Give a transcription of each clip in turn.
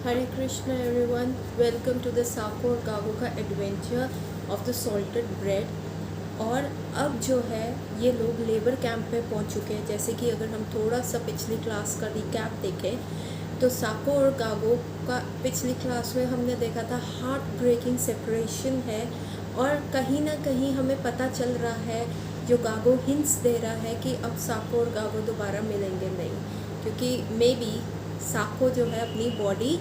Hare Krishna everyone, welcome to the Sako और Gago का adventure of the salted bread. और अब जो है ये लोग लेबर कैंप में पहुंच चुके हैं। जैसे कि अगर हम थोड़ा सा पिछली क्लास का रिकैप देखें तो साको और गागो का पिछली क्लास में हमने देखा था हार्ट ब्रेकिंग सेपरेशन है, और कहीं ना कहीं हमें पता चल रहा है, जो गागो हिंट्स दे रहा है कि अब साको और गागो दोबारा मिलेंगे नहीं, क्योंकि मे बी साको जो है अपनी बॉडी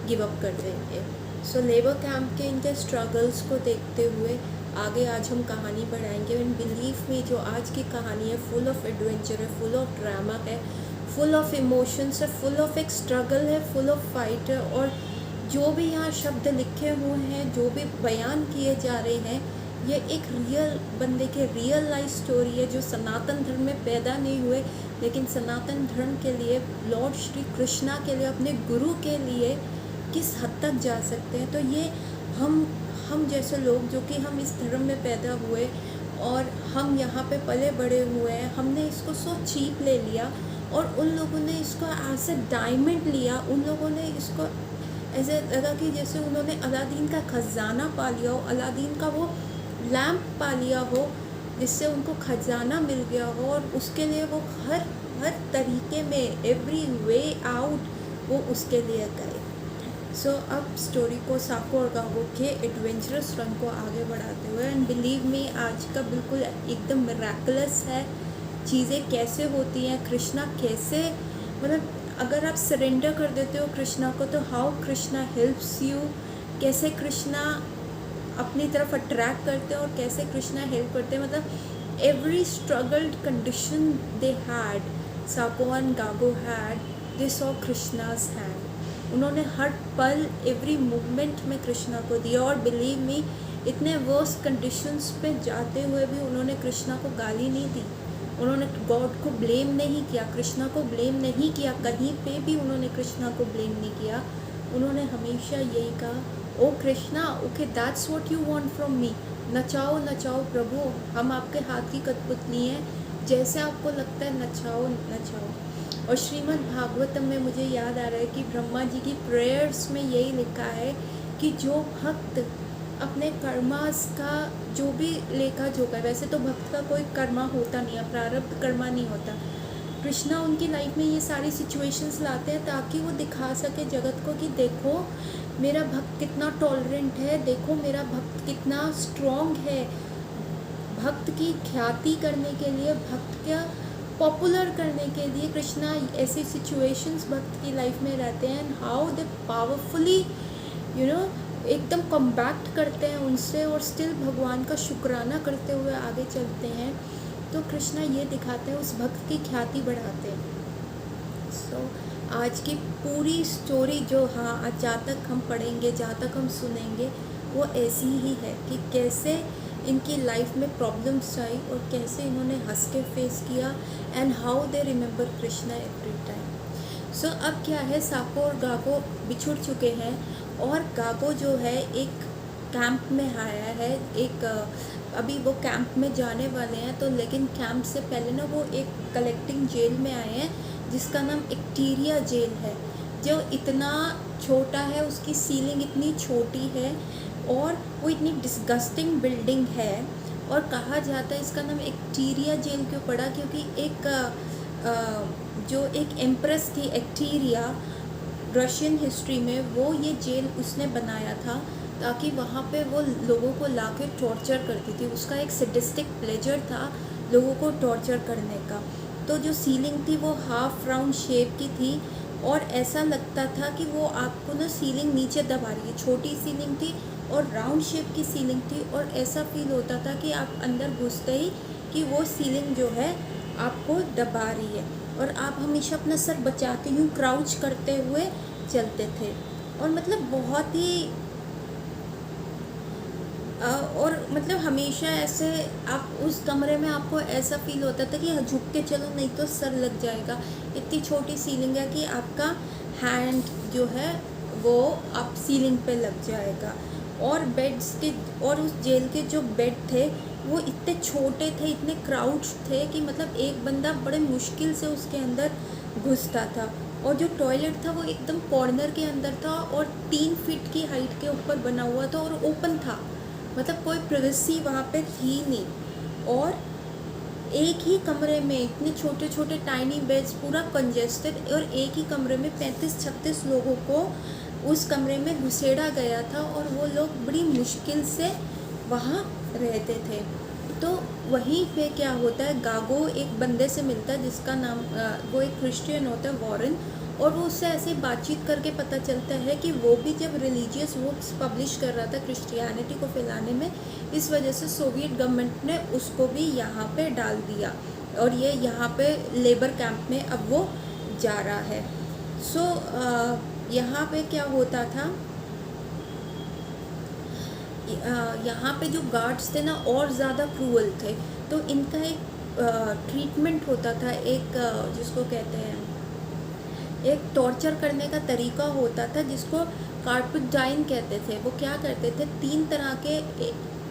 गिव अप कर देंगे। सो लेबर कैंप के इनके स्ट्रगल्स को देखते हुए आगे आज हम कहानी बढ़ाएंगे। एंड बिलीव मी, जो आज की कहानी है फुल ऑफ एडवेंचर है, फुल ऑफ ड्रामा है, फुल ऑफ इमोशंस है, फुल ऑफ एक स्ट्रगल है, फुल ऑफ फाइट है। और जो भी यहाँ शब्द लिखे हुए हैं, जो भी बयान किए जा रहे हैं, ये एक रियल बंदे के रियल लाइफ स्टोरी है, जो सनातन धर्म में पैदा नहीं हुए, लेकिन सनातन धर्म के लिए, लॉर्ड श्री कृष्णा के लिए, अपने गुरु के लिए किस हद तक जा सकते हैं। तो ये हम जैसे लोग जो कि हम इस धर्म में पैदा हुए और हम यहाँ पे पले बड़े हुए हैं, हमने इसको सो चीप ले लिया, और उन लोगों ने इसको एज ए डायमंड लिया। उन लोगों ने इसको ऐसे लगा कि जैसे उन्होंने अलादीन का खजाना पा लिया हो, अलादीन का वो लैम्प पा लिया हो जिससे उनको खजाना मिल गया हो, और उसके लिए वो हर तरीके में एवरी वे आउट वो उसके लिए गए। सो अब स्टोरी को साको और गागो के एडवेंचरस रंग को आगे बढ़ाते हुए, एंड बिलीव मी आज का बिल्कुल एकदम मिरेकलस है। चीज़ें कैसे होती हैं, कृष्णा कैसे, मतलब अगर आप सरेंडर कर देते हो कृष्णा को तो हाउ कृष्णा हेल्प्स यू, कैसे कृष्णा अपनी तरफ अट्रैक्ट करते हैं और कैसे कृष्णा हेल्प करते हैं। मतलब every struggled condition they had, Sako and Gago had, they saw Krishna's hand. उन्होंने हर पल एवरी मूवमेंट में कृष्णा को दिया। और बिलीव मी, इतने वर्स कंडीशंस पे जाते हुए भी उन्होंने कृष्णा को गाली नहीं दी, उन्होंने गॉड को ब्लेम नहीं किया, कृष्णा को ब्लेम नहीं किया, कहीं पे भी उन्होंने कृष्णा को ब्लेम नहीं किया। उन्होंने हमेशा यही कहा, oh Krishna, okay that's what you want from me, नचाओ नचाओ प्रभु, हम आपके हाथ की कठपुतली हैं, जैसे आपको लगता है नचाओ नचाओ। और श्रीमद् भागवतम में मुझे याद आ रहा है कि ब्रह्मा जी की प्रेयर्स में यही लिखा है कि जो भक्त अपने कर्मास का जो भी लेखा जोखा, वैसे तो भक्त का कोई कर्मा होता नहीं है, प्रारब्ध कर्मा नहीं होता, कृष्णा उनकी लाइफ में ये सारी सिचुएशंस लाते हैं ताकि वो दिखा सके जगत को कि देखो मेरा भक्त कितना टॉलरेंट है, देखो मेरा भक्त कितना स्ट्रॉन्ग है। भक्त की ख्याति करने के लिए, भक्त का पॉपुलर करने के लिए कृष्णा ऐसी सिचुएशंस भक्त की लाइफ में रहते हैं, एंड हाउ दे पावरफुली एकदम कम्बैक्ट करते हैं उनसे, और स्टिल भगवान का शुक्राना करते हुए आगे चलते हैं। तो कृष्णा ये दिखाते हैं, उस भक्त की ख्याति बढ़ाते हैं। सो आज की पूरी स्टोरी जो जहाँ तक हम पढ़ेंगे, जहाँ तक हम सुनेंगे, वो ऐसी ही है कि कैसे इनकी लाइफ में प्रॉब्लम्स आई और कैसे इन्होंने हंस के फेस किया, and how they remember Krishna every time. So अब क्या है, साको और गागो बिछुड़ चुके हैं, और गागो जो है एक कैंप में आया है, एक अभी वो कैंप में जाने वाले हैं। तो लेकिन कैंप से पहले ना वो एक कलेक्टिंग जेल में आए हैं जिसका नाम एक्टीरिया जेल है, जो इतना छोटा है, उसकी सीलिंग इतनी छोटी है, और वो इतनी डिस्गस्टिंग बिल्डिंग है। और कहा जाता है इसका नाम एक्टीरिया जेल क्यों पड़ा, क्योंकि जो एक एम्प्रेस थी एक्टीरिया, रशियन हिस्ट्री में, वो ये जेल उसने बनाया था ताकि वहाँ पे वो लोगों को ला के टॉर्चर करती थी। उसका एक सैडिस्टिक प्लेजर था लोगों को टॉर्चर करने का। तो जो सीलिंग थी वो हाफ राउंड शेप की थी, और ऐसा लगता था कि वो आपको ना सीलिंग नीचे दबा रही है। छोटी सीलिंग थी और राउंड शेप की सीलिंग थी, और ऐसा फील होता था कि आप अंदर घुसते ही कि वो सीलिंग जो है आपको दबा रही है, और आप हमेशा अपना सर बचा के यूँ क्राउच करते हुए चलते थे। और मतलब बहुत ही और मतलब हमेशा ऐसे आप उस कमरे में, आपको ऐसा फील होता था कि झुक के चलो नहीं तो सर लग जाएगा। इतनी छोटी सीलिंग है कि आपका हैंड जो है वो आप सीलिंग पे लग जाएगा। और बेड्स के, और उस जेल के जो बेड थे वो इतने छोटे थे, इतने क्राउड्स थे कि मतलब एक बंदा बड़े मुश्किल से उसके अंदर घुसता था। और जो टॉयलेट था वो एकदम कॉर्नर के अंदर था और 3 फीट की हाइट के ऊपर बना हुआ था और ओपन था, मतलब कोई प्राइवेसी वहाँ पे थी नहीं। और एक ही कमरे में इतने छोटे छोटे टाइनी बेड्स, पूरा कंजेस्टेड, और एक ही कमरे में 35-36 लोगों को उस कमरे में घुसेड़ा गया था और वो लोग बड़ी मुश्किल से वहाँ रहते थे। तो वहीं पे क्या होता है, गागो एक बंदे से मिलता है जिसका नाम वो एक क्रिश्चियन होता है, वॉरेन, और वो उससे ऐसे बातचीत करके पता चलता है कि वो भी जब रिलीजियस बुक्स पब्लिश कर रहा था क्रिश्चियनिटी को फैलाने में, इस वजह से सोवियत गवर्नमेंट ने उसको भी यहाँ पे डाल दिया और ये यहाँ पे लेबर कैंप में अब वो जा रहा है। सो यहाँ पे क्या होता था, यहाँ पे जो गार्ड्स थे ना और ज़्यादा क्रूअल थे। तो इनका एक ट्रीटमेंट होता था, एक जिसको कहते हैं, एक टॉर्चर करने का तरीका होता था जिसको कार्पेटाइन कहते थे। वो क्या करते थे, 3 तरह के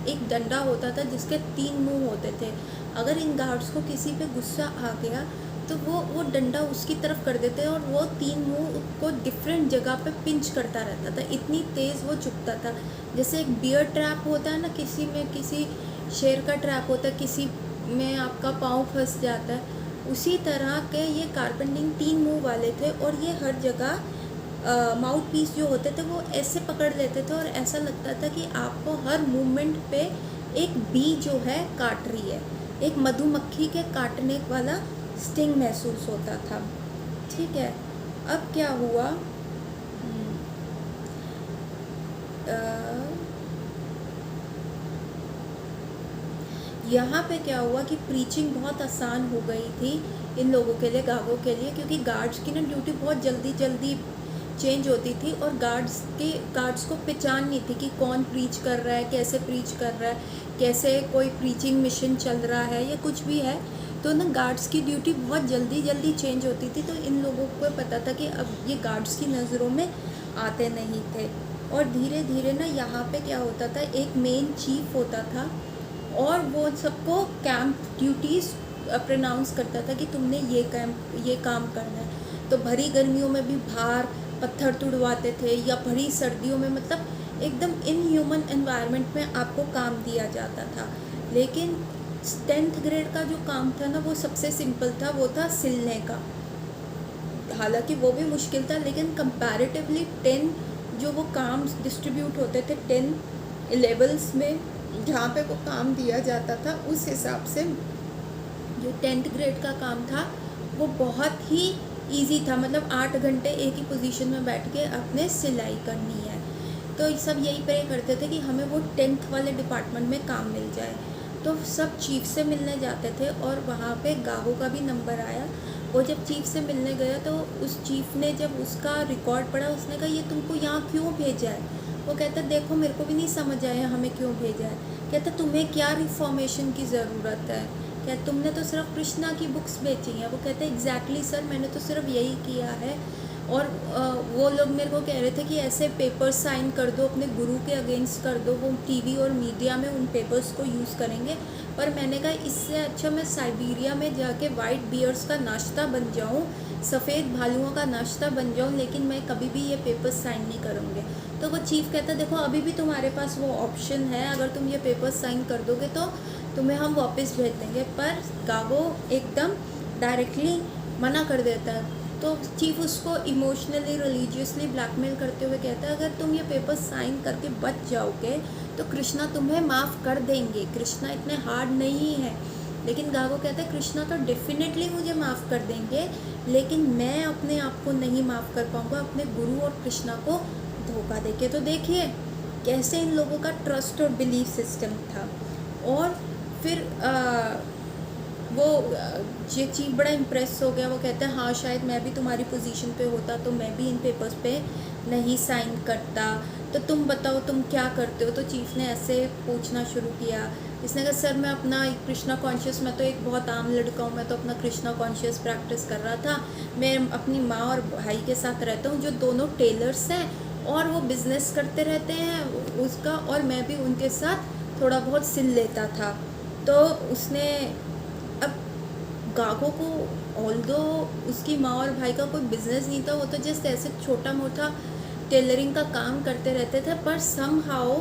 एक डंडा होता था जिसके 3 मुंह होते थे। अगर इन गार्ड्स को किसी पे गुस्सा आ गया तो वो डंडा उसकी तरफ कर देते और वो 3 मुंह को डिफरेंट जगह पे पिंच करता रहता था, इतनी तेज़ वो चुभता था। जैसे एक बियर ट्रैप होता है ना, किसी में किसी शेर का ट्रैप होता है, किसी में आपका पाँव फंस जाता है, उसी तरह के ये कार्पेंटिंग 3 मुंह वाले थे। और ये हर जगह माउथ पीस जो होते थे वो ऐसे पकड़ लेते थे और ऐसा लगता था कि आपको हर मूवमेंट पे एक बी जो है काट रही है, एक मधुमक्खी के काटने वाला स्टिंग महसूस होता था। ठीक है, अब क्या हुआ, यहाँ पे क्या हुआ कि प्रीचिंग बहुत आसान हो गई थी इन लोगों के लिए, गागों के लिए, क्योंकि गार्ड्स की ना ड्यूटी बहुत जल्दी जल्दी चेंज होती थी और गार्ड्स को पहचान नहीं थी कि कौन प्रीच कर रहा है, कैसे प्रीच कर रहा है, कैसे कोई प्रीचिंग मिशन चल रहा है या कुछ भी है। तो ना गार्ड्स की ड्यूटी बहुत जल्दी जल्दी चेंज होती थी। तो इन लोगों को पता था कि अब ये गार्ड्स की नज़रों में आते नहीं थे। और धीरे धीरे ना यहाँ पे क्या होता था, एक मेन चीफ होता था और वो सबको कैंप ड्यूटीज़ प्रनाउंस करता था कि तुमने ये काम करना है। तो भरी गर्मियों में भी भार पत्थर तुड़वाते थे या भरी सर्दियों में, मतलब एकदम इनह्यूमन एनवायरनमेंट में आपको काम दिया जाता था। लेकिन 10th ग्रेड का जो काम था ना वो सबसे सिंपल था, वो था सिलने का। हालांकि वो भी मुश्किल था, लेकिन कंपैरेटिवली 10 जो वो काम डिस्ट्रीब्यूट होते थे 10 लेवल्स में जहाँ पे वो काम दिया जाता था, उस हिसाब से जो 10th ग्रेड का काम था वो बहुत ही इजी था। मतलब 8 घंटे एक ही पोजीशन में बैठ के अपने सिलाई करनी है। तो सब यही प्रे करते थे कि हमें वो 10th वाले डिपार्टमेंट में काम मिल जाए। तो सब चीफ से मिलने जाते थे और वहाँ पे गागो का भी नंबर आया। वो जब चीफ से मिलने गया तो उस चीफ ने जब उसका रिकॉर्ड पढ़ा, उसने कहा ये तुमको यहाँ क्यों भेजा है। वो कहता देखो मेरे को भी नहीं समझ आया हमें क्यों भेजा है। कहता तुम्हें क्या रिफॉर्मेशन की ज़रूरत है, क्या तुमने तो सिर्फ कृष्णा की बुक्स बेची हैं। वो कहते एग्जैक्टली सर, मैंने तो सिर्फ यही किया है। और वो लोग मेरे को कह रहे थे कि ऐसे पेपर्स साइन कर दो, अपने गुरु के अगेंस्ट कर दो, वो टीवी और मीडिया में उन पेपर्स को यूज़ करेंगे। पर मैंने कहा इससे अच्छा मैं साइबेरिया में जाके वाइट बियर्स का नाश्ता बन जाऊँ, सफ़ेद भालुओं का नाश्ता बन जाऊँ, लेकिन मैं कभी भी ये पेपर्स साइन नहीं करूँगे। तो वो चीफ कहता देखो अभी भी तुम्हारे पास वो ऑप्शन है, अगर तुम ये पेपर्स साइन कर दोगे तो तुम्हें हम वापस भेज देंगे। पर गागो एकदम डायरेक्टली मना कर देता है। तो चीफ उसको इमोशनली रिलीजियसली ब्लैकमेल करते हुए कहता है अगर तुम ये पेपर साइन करके बच जाओगे तो कृष्णा तुम्हें माफ़ कर देंगे, कृष्णा इतने हार्ड नहीं है। लेकिन गागो कहता है कृष्णा तो डेफिनेटली मुझे माफ़ कर देंगे, लेकिन मैं अपने आप को नहीं माफ़ कर पाऊँगा अपने गुरु और कृष्णा को धोखा देके। तो देखिए कैसे इन लोगों का ट्रस्ट और बिलीफ सिस्टम था। और फिर वो ये चीफ बड़ा इम्प्रेस हो गया। वो कहता है हाँ शायद मैं भी तुम्हारी पोजीशन पे होता तो मैं भी इन पेपर्स पे नहीं साइन करता, तो तुम बताओ तुम क्या करते हो। तो चीफ ने ऐसे पूछना शुरू किया। इसने कहा सर मैं अपना कृष्णा कॉन्शियस, मैं तो एक बहुत आम लड़का हूँ, मैं तो अपना कृष्णा कॉन्शियस प्रैक्टिस कर रहा था। मैं अपनी माँ और भाई के साथ रहता हूँ जो दोनों टेलर्स हैं और वो बिज़नेस करते रहते हैं उसका, और मैं भी उनके साथ थोड़ा बहुत सिल लेता था। तो उसने अब गागो को ऑल्दो उसकी माँ और भाई का कोई बिजनेस नहीं था, वो तो जस्ट ऐसे छोटा मोटा टेलरिंग का काम करते रहते थे, पर समहाउ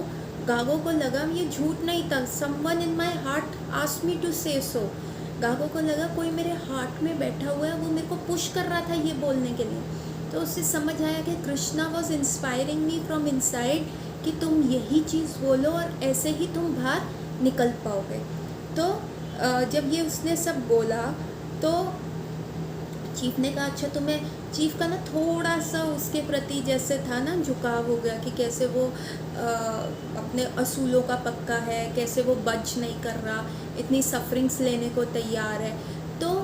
गागो को लगा ये झूठ नहीं था। Someone in my heart asked me to say so. गागो को लगा कोई मेरे हार्ट में बैठा हुआ है, वो मेरे को पुश कर रहा था ये बोलने के लिए। तो उससे समझ आया कि Krishna was inspiring me from inside कि तुम यही चीज़ बोलो और ऐसे ही तुम बाहर निकल पाओगे। तो जब ये उसने सब बोला तो चीफ ने कहा अच्छा तुम्हें, चीफ का ना थोड़ा सा उसके प्रति जैसे था ना झुकाव हो गया कि कैसे वो अपने असूलों का पक्का है, कैसे वो बच नहीं कर रहा, इतनी सफरिंग्स लेने को तैयार है। तो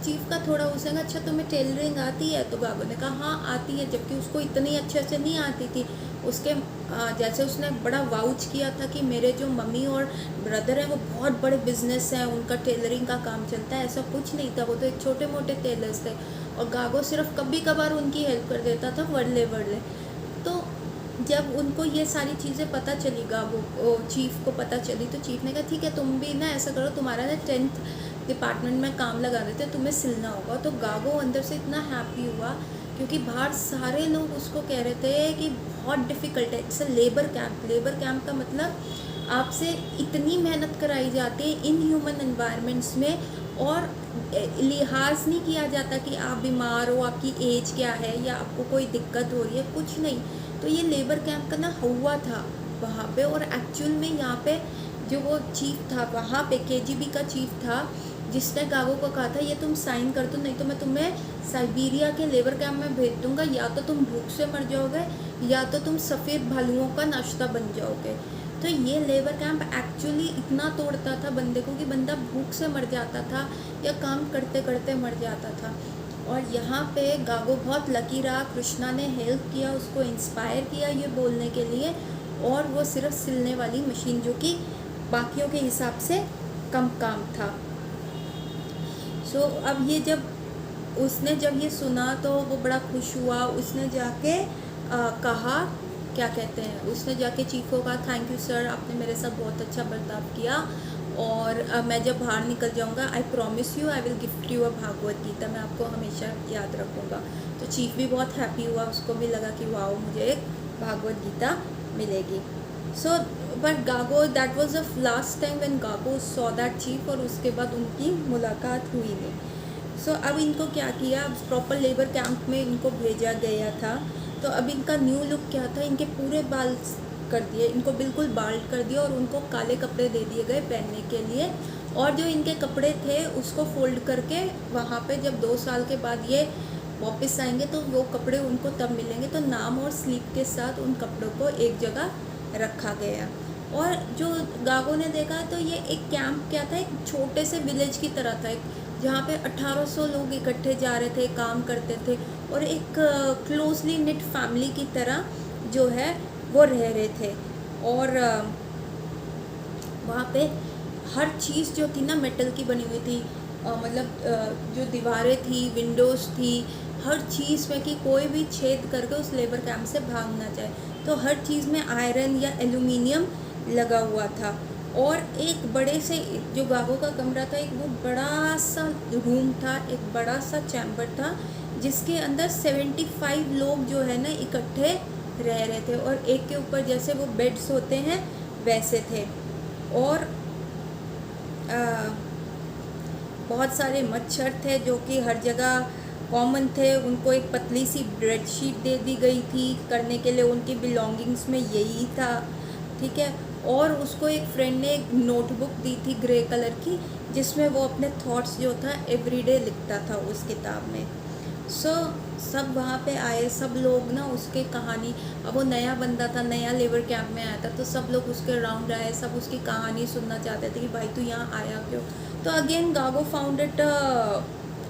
चीफ का थोड़ा उसने कहा अच्छा तुम्हें टेलरिंग आती है? तो गागो ने कहा हाँ आती है, जबकि उसको इतनी अच्छे से नहीं आती थी। उसके जैसे उसने बड़ा वाउच किया था कि मेरे जो मम्मी और ब्रदर हैं वो बहुत बड़े बिजनेस हैं, उनका टेलरिंग का काम चलता है, ऐसा कुछ नहीं था, वो तो एक छोटे मोटे टेलर्स थे और गागो सिर्फ कभी कभार उनकी हेल्प कर देता था, वर्ले वर्ले। तो जब उनको ये सारी चीज़ें पता चली, गागो चीफ को पता चली, तो चीफ ने कहा ठीक है तुम भी ना ऐसा करो, तुम्हारा ना 10th डिपार्टमेंट में काम लगा देते, तुम्हें सिलना होगा। तो गागो अंदर से इतना हैप्पी हुआ क्योंकि बाहर सारे लोग उसको कह रहे थे कि बहुत डिफ़िकल्ट है, it's a labour camp. Labour camp का मतलब आपसे इतनी मेहनत कराई जाती है इन ह्यूमन एनवायरनमेंट्स में और लिहाज नहीं किया जाता कि आप बीमार हो, आपकी एज क्या है या आपको कोई दिक्कत हो रही है, कुछ नहीं। तो ये लेबर कैंप का ना हुआ था वहाँ पे, और एक्चुअल में यहाँ पे जो वो चीफ था वहाँ पे, केजीबी का चीफ था, जिसने गागो को कहा था ये तुम साइन कर दो नहीं तो मैं तुम्हें साइबेरिया के लेबर कैंप में भेज दूंगा, या तो तुम भूख से मर जाओगे या तो तुम सफ़ेद भालुओं का नाश्ता बन जाओगे। तो ये लेबर कैंप एक्चुअली इतना तोड़ता था बंदे को कि बंदा भूख से मर जाता था या काम करते करते मर जाता था। और यहाँ पे गागो बहुत लकी रहा, कृष्णा ने हेल्प किया, उसको इंस्पायर किया ये बोलने के लिए, और वो सिर्फ सिलने वाली मशीन जो कि बाकियों के हिसाब से कम काम था। सो अब ये जब ये सुना तो वो बड़ा खुश हुआ। उसने जाके कहा, क्या कहते हैं, उसने जाके चीफ को कहा थैंक यू सर, आपने मेरे साथ बहुत अच्छा बर्ताव किया और मैं जब बाहर निकल जाऊंगा I promise you I will gift you a Bhagavad Gita, मैं आपको हमेशा याद रखूंगा। तो चीफ भी बहुत हैप्पी हुआ, उसको भी लगा कि वाओ मुझे एक भागवत गीता मिलेगी। So but Gago, that was the last time when Gago saw that chief, और उसके बाद उनकी मुलाकात हुई नहीं। सो अब इनको क्या किया, प्रॉपर लेबर कैंप में इनको भेजा गया था। तो अब इनका न्यू लुक क्या था, इनके पूरे बाल कर दिए, इनको बिल्कुल बाल्ड कर दिया और उनको काले कपड़े दे दिए गए पहनने के लिए। और जो इनके कपड़े थे उसको फोल्ड करके वहाँ पे जब 2 साल के बाद ये वापस आएंगे तो वो कपड़े उनको तब मिलेंगे। तो नाम और स्लीप के साथ उन कपड़ों को एक जगह रखा गया। और जो गागो ने देखा तो ये एक कैंप क्या था, एक छोटे से विलेज की तरह था, एक जहाँ पे 1800 लोग इकट्ठे जा रहे थे, काम करते थे और एक क्लोजली निट फैमिली की तरह जो है वो रह रहे थे। और वहाँ पे हर चीज़ जो थी ना मेटल की बनी हुई थी, मतलब जो दीवारें थी, विंडोज़ थी, हर चीज़ में कि कोई भी छेद करके उस लेबर कैंप से भाग ना जाए। तो हर चीज़ में आयरन या एल्यूमिनियम लगा हुआ था। और एक बड़े से जो गागो का कमरा था, एक वो बड़ा सा रूम था, एक बड़ा सा चैम्बर था जिसके अंदर 75 लोग जो है ना इकट्ठे रह रहे थे, और एक के ऊपर जैसे वो बेड्स होते हैं वैसे थे। और बहुत सारे मच्छर थे जो कि हर जगह कॉमन थे। उनको एक पतली सी बेडशीट दे दी गई थी करने के लिए, उनकी बिलोंगिंग्स में यही था, ठीक है। और उसको एक फ्रेंड ने एक नोटबुक दी थी ग्रे कलर की, जिसमें वो अपने थॉट्स जो था एवरीडे लिखता था उस किताब में। सब वहाँ पे आए, सब लोग ना उसके कहानी, अब वो नया बंदा था, नया लेबर कैंप में आया था, तो सब लोग उसके राउंड आए, सब उसकी कहानी सुनना चाहते थे कि भाई तू यहाँ आया क्यों। तो अगेन गागो फाउंड इट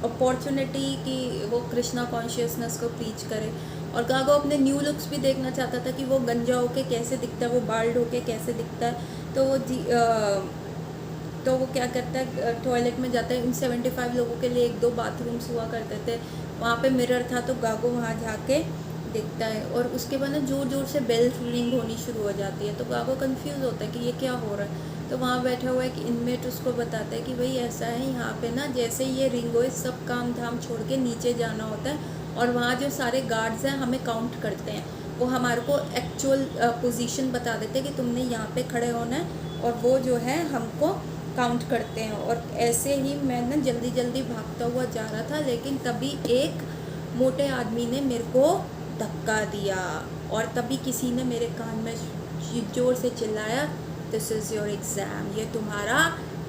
अपॉर्चुनिटी कि वो कृष्णा कॉन्शियसनेस को प्रीच करे। और गागो अपने न्यू लुक्स भी देखना चाहता था कि वो गंजा होके कैसे दिखता है, वो बाल्ड होके कैसे दिखता है। तो वो क्या करता है, टॉयलेट में जाता है। इन 75 लोगों के लिए 1-2 बाथरूम्स हुआ करते थे, वहाँ पे मिरर था, तो गागो वहाँ जाके देखता है और उसके बाद ना ज़ोर ज़ोर से बेल रिंग होनी शुरू हो जाती है। तो गागो कंफ्यूज होता है कि ये क्या हो रहा है। तो वहाँ बैठा हुआ एक इनमेट उसको बताता है कि भाई ऐसा है, यहाँ पे ना जैसे ये रिंग हो सब काम धाम छोड़ के नीचे जाना होता है और वहाँ जो सारे गार्ड्स हैं हमें काउंट करते हैं, वो हमारे को एक्चुअल पोजीशन बता देते हैं कि तुमने यहाँ पे खड़े होना है और वो जो है हमको काउंट करते हैं। और ऐसे ही मैं ना जल्दी जल्दी भागता हुआ जा रहा था, लेकिन तभी एक मोटे आदमी ने मेरे को धक्का दिया और तभी किसी ने मेरे कान में ज़ोर से चिल्लाया, दिस इज़ योर एग्ज़ाम, ये तुम्हारा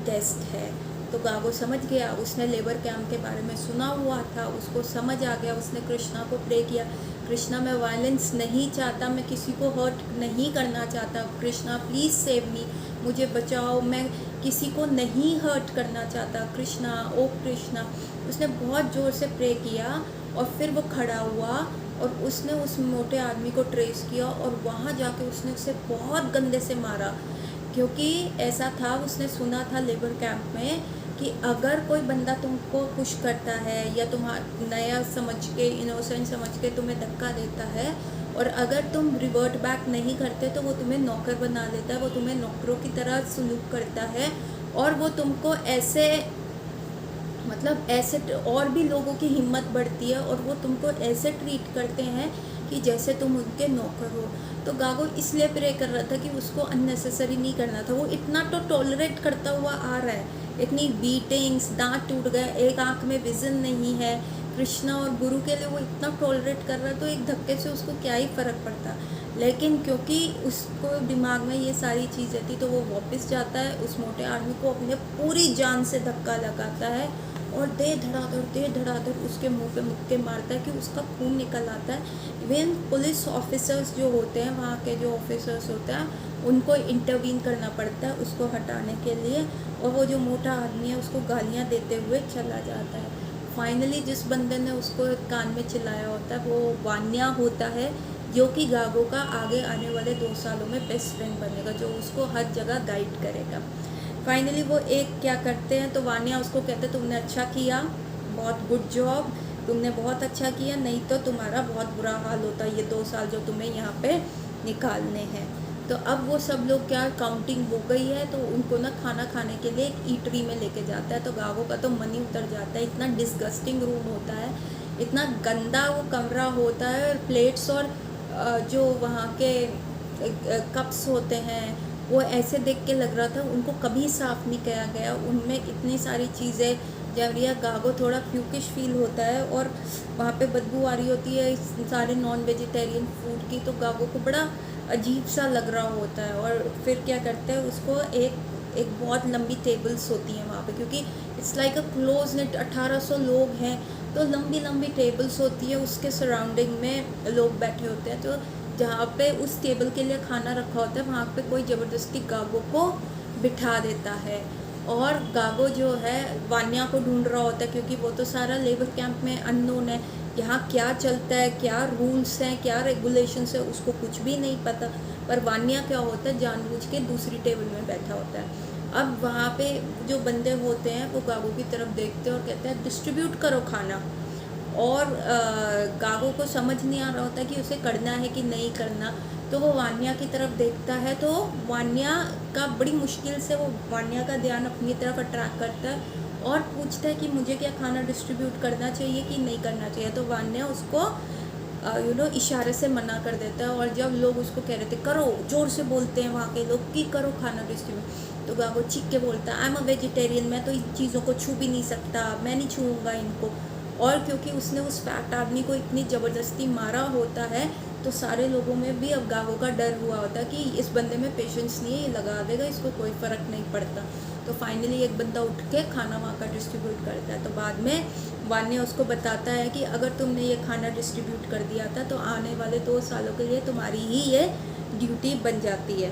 टेस्ट है। तो गागो समझ गया, उसने लेबर कैंप के बारे में सुना हुआ था, उसको समझ आ गया। उसने कृष्णा को प्रे किया, कृष्णा मैं वायलेंस नहीं चाहता, मैं किसी को हर्ट नहीं करना चाहता, कृष्णा प्लीज़ सेव मी, मुझे बचाओ, मैं किसी को नहीं हर्ट करना चाहता, कृष्णा ओ कृष्णा। उसने बहुत ज़ोर से प्रे किया और फिर वो खड़ा हुआ और उसने उस मोटे आदमी को ट्रेस किया और वहाँ जाके उसने उसे बहुत गंदे से मारा। क्योंकि ऐसा था, उसने सुना था लेबर कैंप में कि अगर कोई बंदा तुमको पुश करता है या तुम्हारा नया समझ के, इनोसेंट समझ के तुम्हें धक्का देता है और अगर तुम रिवर्ट बैक नहीं करते तो वो तुम्हें नौकर बना लेता है, वो तुम्हें नौकरों की तरह सलूक करता है और वो तुमको ऐसे मतलब ऐसे और भी लोगों की हिम्मत बढ़ती है और वो तुमको ऐसे ट्रीट करते हैं कि जैसे तुम उनके नौकर हो। तो गागो इसलिए प्रे कर रहा था कि उसको अननेसेसरी नहीं करना था। वो इतना तो टॉलरेट करता हुआ आ रहा है, इतनी बीटिंग्स, दांत टूट गए, एक आंख में विजन नहीं है, कृष्णा और गुरु के लिए वो इतना टॉलरेट कर रहा है, तो एक धक्के से उसको क्या ही फ़र्क पड़ता। लेकिन क्योंकि उसको दिमाग में ये सारी चीज़ें थी तो वो वापस जाता है, उस मोटे आदमी को अपने पूरी जान से धक्का लगाता है और दे धड़ाधड़ उसके मुंह पे मुक्के मारता है कि उसका खून निकल आता है। इवन पुलिस ऑफिसर्स जो होते हैं, वहाँ के जो ऑफिसर्स होते हैं, उनको इंटरवीन करना पड़ता है उसको हटाने के लिए और वो जो मोटा आदमी है उसको गालियाँ देते हुए चला जाता है। फाइनली जिस बंदे ने उसको कान में चिल्लाया होता है वो वान्या होता है, जो कि गागो का आगे आने वाले 2 सालों में बेस्ट फ्रेंड बनेगा, जो उसको हर जगह गाइड करेगा। फाइनली वो एक क्या करते हैं तो वान्या उसको कहते हैं तुमने अच्छा किया, बहुत गुड जॉब, तुमने बहुत अच्छा किया, नहीं तो तुम्हारा बहुत बुरा हाल होता ये 2 साल जो तुम्हें यहाँ पे निकालने हैं। तो अब वो सब लोग क्या, काउंटिंग हो गई है तो उनको ना खाना खाने के लिए एक ईटरी में लेके जाता है। तो गागो का तो मन ही उतर जाता है, इतना डिस्गस्टिंग रूम होता है, इतना गंदा वो कमरा होता है और प्लेट्स और जो वहाँ के कप्स होते हैं वो ऐसे देख के लग रहा था उनको कभी साफ़ नहीं किया गया, उनमें इतनी सारी चीज़ें। जब यह गागो थोड़ा फ्यूकिश फील होता है और वहाँ पे बदबू आ रही होती है सारे नॉन वेजिटेरियन फूड की, तो गागो को बड़ा अजीब सा लग रहा होता है। और फिर क्या करते हैं, उसको एक बहुत लंबी टेबल्स होती हैं वहाँ पे, क्योंकि it's like a close net, 1800 लोग हैं तो लंबी लंबी टेबल्स होती है, उसके सराउंडिंग में लोग बैठे होते हैं। तो जहाँ पे उस टेबल के लिए खाना रखा होता है वहाँ पे कोई ज़बरदस्ती गागो को बिठा देता है और गागो जो है वान्या को ढूंढ रहा होता है, क्योंकि वो तो सारा लेबर कैंप में अननोन है, यहाँ क्या चलता है, क्या रूल्स हैं, क्या रेगुलेशंस है, उसको कुछ भी नहीं पता। पर वान्या क्या होता है, जानबूझ के दूसरी टेबल में बैठा होता है। अब वहाँ पे जो बंदे होते हैं वो गागो की तरफ देखते हैं और कहते हैं डिस्ट्रीब्यूट करो खाना। और गागो को समझ नहीं आ रहा होता कि उसे करना है कि नहीं करना। तो वो वान्या की तरफ देखता है तो वान्या का बड़ी मुश्किल से वो वान्या का ध्यान अपनी तरफ अट्रैक्ट करता है और पूछता है कि मुझे क्या खाना डिस्ट्रीब्यूट करना चाहिए कि नहीं करना चाहिए। तो वान्या उसको इशारे से मना कर देता है और जब लोग उसको कह रहे थे करो, जोर से बोलते हैं वहाँ के लोग कि करो खाना डिस्ट्रीब्यूट, तो गागो चीख के बोलता है आई एम अ वेजिटेरियन, मैं तो इन चीज़ों को छू भी नहीं सकता, मैं नहीं छूऊंगा इनको। और क्योंकि उसने उस फैट आदमी को इतनी ज़बरदस्ती मारा होता है तो सारे लोगों में भी अब गागो का डर हुआ होता है कि इस बंदे में पेशेंस नहीं है, ये लगा देगा, इसको कोई फ़र्क नहीं पड़ता। तो फाइनली एक बंदा उठ के खाना वहाँ का डिस्ट्रीब्यूट करता है। तो बाद में वान्या उसको बताता है कि अगर तुमने ये खाना डिस्ट्रीब्यूट कर दिया था तो आने वाले 2 सालों के लिए तुम्हारी ही ये ड्यूटी बन जाती है,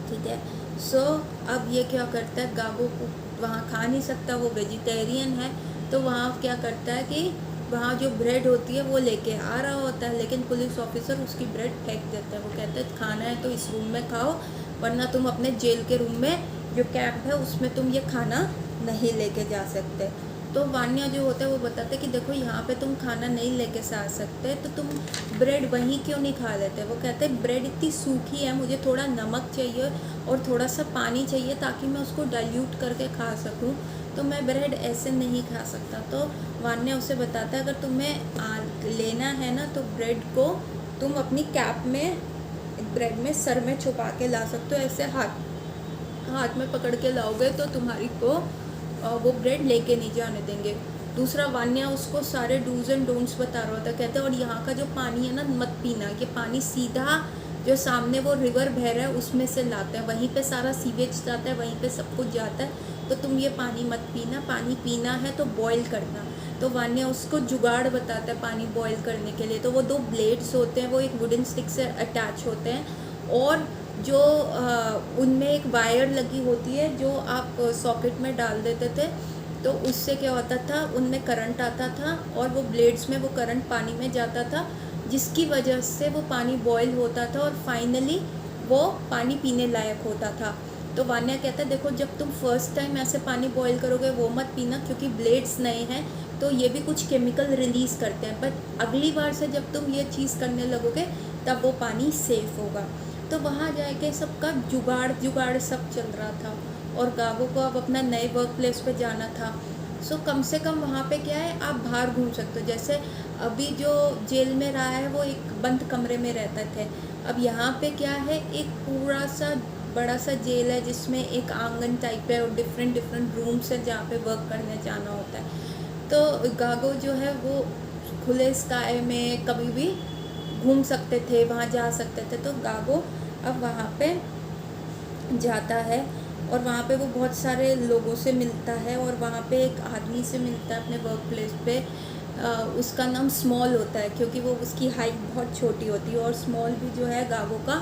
ठीक है। सो अब ये क्या करता है, गागो को वहाँ खा नहीं सकता, वो वेजिटेरियन है, तो वहाँ क्या करता है कि वहाँ जो ब्रेड होती है वो लेके आ रहा होता है, लेकिन पुलिस ऑफिसर उसकी ब्रेड फेंक देता है। वो कहते हैं खाना है तो इस रूम में खाओ, वरना तुम अपने जेल के रूम में जो कैंप है उसमें तुम ये खाना नहीं लेके जा सकते। तो वान्या जो होता है वो बताता है कि देखो यहाँ पे तुम खाना नहीं लेके से आ सकते, तो तुम ब्रेड वहीं क्यों नहीं खा लेते। वो कहते हैं ब्रेड इतनी सूखी है, मुझे थोड़ा नमक चाहिए और थोड़ा सा पानी चाहिए ताकि मैं उसको डाइल्यूट करके खा सकूँ, तो मैं ब्रेड ऐसे नहीं खा सकता। तो वान्या उसे बताता है अगर तुम्हें लेना है ना तो ब्रेड को तुम अपनी कैप में, ब्रेड में सर में छुपा के ला सकते हो, ऐसे हाथ में पकड़ के लाओगे तो तुम्हारी को वो ब्रेड लेके नहीं जाने देंगे। दूसरा, वान्या उसको सारे डूज एंड डोंट्स बता रहा होता है। कहते हैं और यहाँ का जो पानी है ना मत पीना, ये पानी सीधा जो सामने वो रिवर बह रहा है उसमें से लाते हैं, वहीं पे सारा सीवेज जाता है, वहीं पे सब कुछ जाता है, तो तुम ये पानी मत पीना, पानी पीना है तो बॉईल करना। तो वान्या उसको जुगाड़ बताता है पानी बॉईल करने के लिए। तो वो 2 ब्लेड्स होते हैं, वो एक वुडन स्टिक से अटैच होते हैं और जो उनमें एक वायर लगी होती है जो आप सॉकेट में डाल देते थे, तो उससे क्या होता था उनमें करंट आता था और वो ब्लेड्स में वो करंट पानी में जाता था, जिसकी वजह से वो पानी बॉईल होता था और फाइनली वो पानी पीने लायक होता था। तो वान्या कहता है देखो जब तुम फर्स्ट टाइम ऐसे पानी बॉईल करोगे वो मत पीना, क्योंकि ब्लेड्स नए हैं तो ये भी कुछ केमिकल रिलीज़ करते हैं, बट अगली बार से जब तुम ये चीज़ करने लगोगे तब वो पानी सेफ़ होगा। तो वहाँ जाके सबका जुगाड़ सब चल रहा था और गागो को अब अपना नए वर्क प्लेस पे जाना था। सो कम से कम वहाँ पे क्या है आप बाहर घूम सकते हो। जैसे अभी जो जेल में रहा है वो एक बंद कमरे में रहते थे, अब यहाँ पे क्या है एक पूरा सा बड़ा सा जेल है जिसमें एक आंगन टाइप है और डिफरेंट रूम्स है जहाँ पे वर्क करने जाना होता है। तो गागो जो है वो खुले स्काई में कभी भी घूम सकते थे, वहाँ जा सकते थे। तो गागो अब वहाँ पे जाता है और वहाँ पे वो बहुत सारे लोगों से मिलता है और वहाँ पे एक आदमी से मिलता है अपने वर्क प्लेस पे। उसका नाम स्मॉल होता है क्योंकि वो उसकी हाइट बहुत छोटी होती है और स्मॉल भी जो है गागो का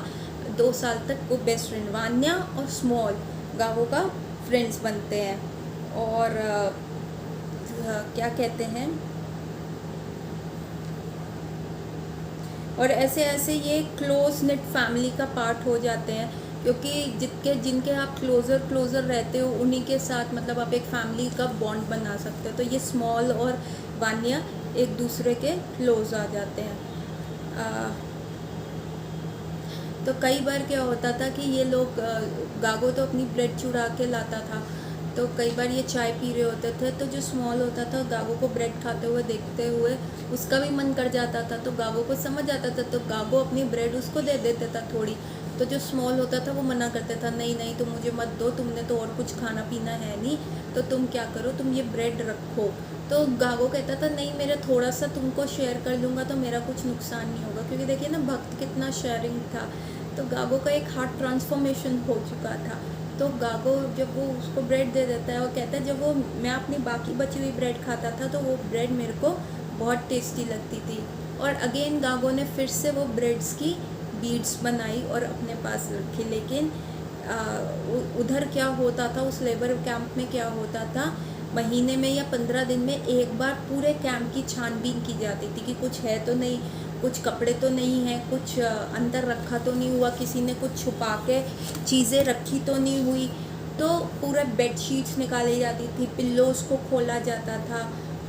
2 साल तक वो बेस्ट फ्रेंड, वान्या और स्मॉल गागो का फ्रेंड्स बनते हैं। और क्या कहते हैं, और ऐसे ऐसे ये क्लोज नेट फैमिली का पार्ट हो जाते हैं, क्योंकि जिनके आप क्लोज़र रहते हो उन्हीं के साथ मतलब आप एक फैमिली का बॉन्ड बना सकते हो। तो ये स्मॉल और वान्या एक दूसरे के क्लोज आ जाते हैं। तो कई बार क्या होता था कि ये लोग गागो तो अपनी ब्रेड चुरा के लाता था, तो कई बार ये चाय पी रहे होते थे तो जो स्मॉल होता था गागो को ब्रेड खाते हुए देखते हुए उसका भी मन कर जाता था, तो गागो को समझ आता था तो गागो अपनी ब्रेड उसको दे देता था थोड़ी। तो जो स्मॉल होता था वो मना करता था, नहीं नहीं तुम मुझे मत दो, तुमने तो और कुछ खाना पीना है नहीं, तो तुम क्या करो तुम ये ब्रेड रखो। तो गागो कहता था नहीं मेरा थोड़ा सा तुमको शेयर कर लूँगा तो मेरा कुछ नुकसान नहीं होगा, क्योंकि देखिए ना भक्त कितना शेयरिंग था। तो गागो का एक हार्ट ट्रांसफॉर्मेशन हो चुका था। तो गागो जब वो उसको ब्रेड दे देता है और कहता है जब वो मैं अपनी बाकी बची हुई ब्रेड खाता था तो वो ब्रेड मेरे को बहुत टेस्टी लगती थी। और अगेन गागो ने फिर से वो ब्रेड्स की बीड्स बनाई और अपने पास रखी। लेकिन उधर क्या होता था उस लेबर कैंप में क्या होता था, महीने में या 15 दिन में एक बार पूरे कैंप की छानबीन की जाती थी कि कुछ है तो नहीं, कुछ कपड़े तो नहीं हैं, कुछ अंदर रखा तो नहीं हुआ, किसी ने कुछ छुपा के चीज़ें रखी तो नहीं हुई। तो पूरा बेडशीट्स निकाली जाती थी, पिल्लोज़ को खोला जाता था,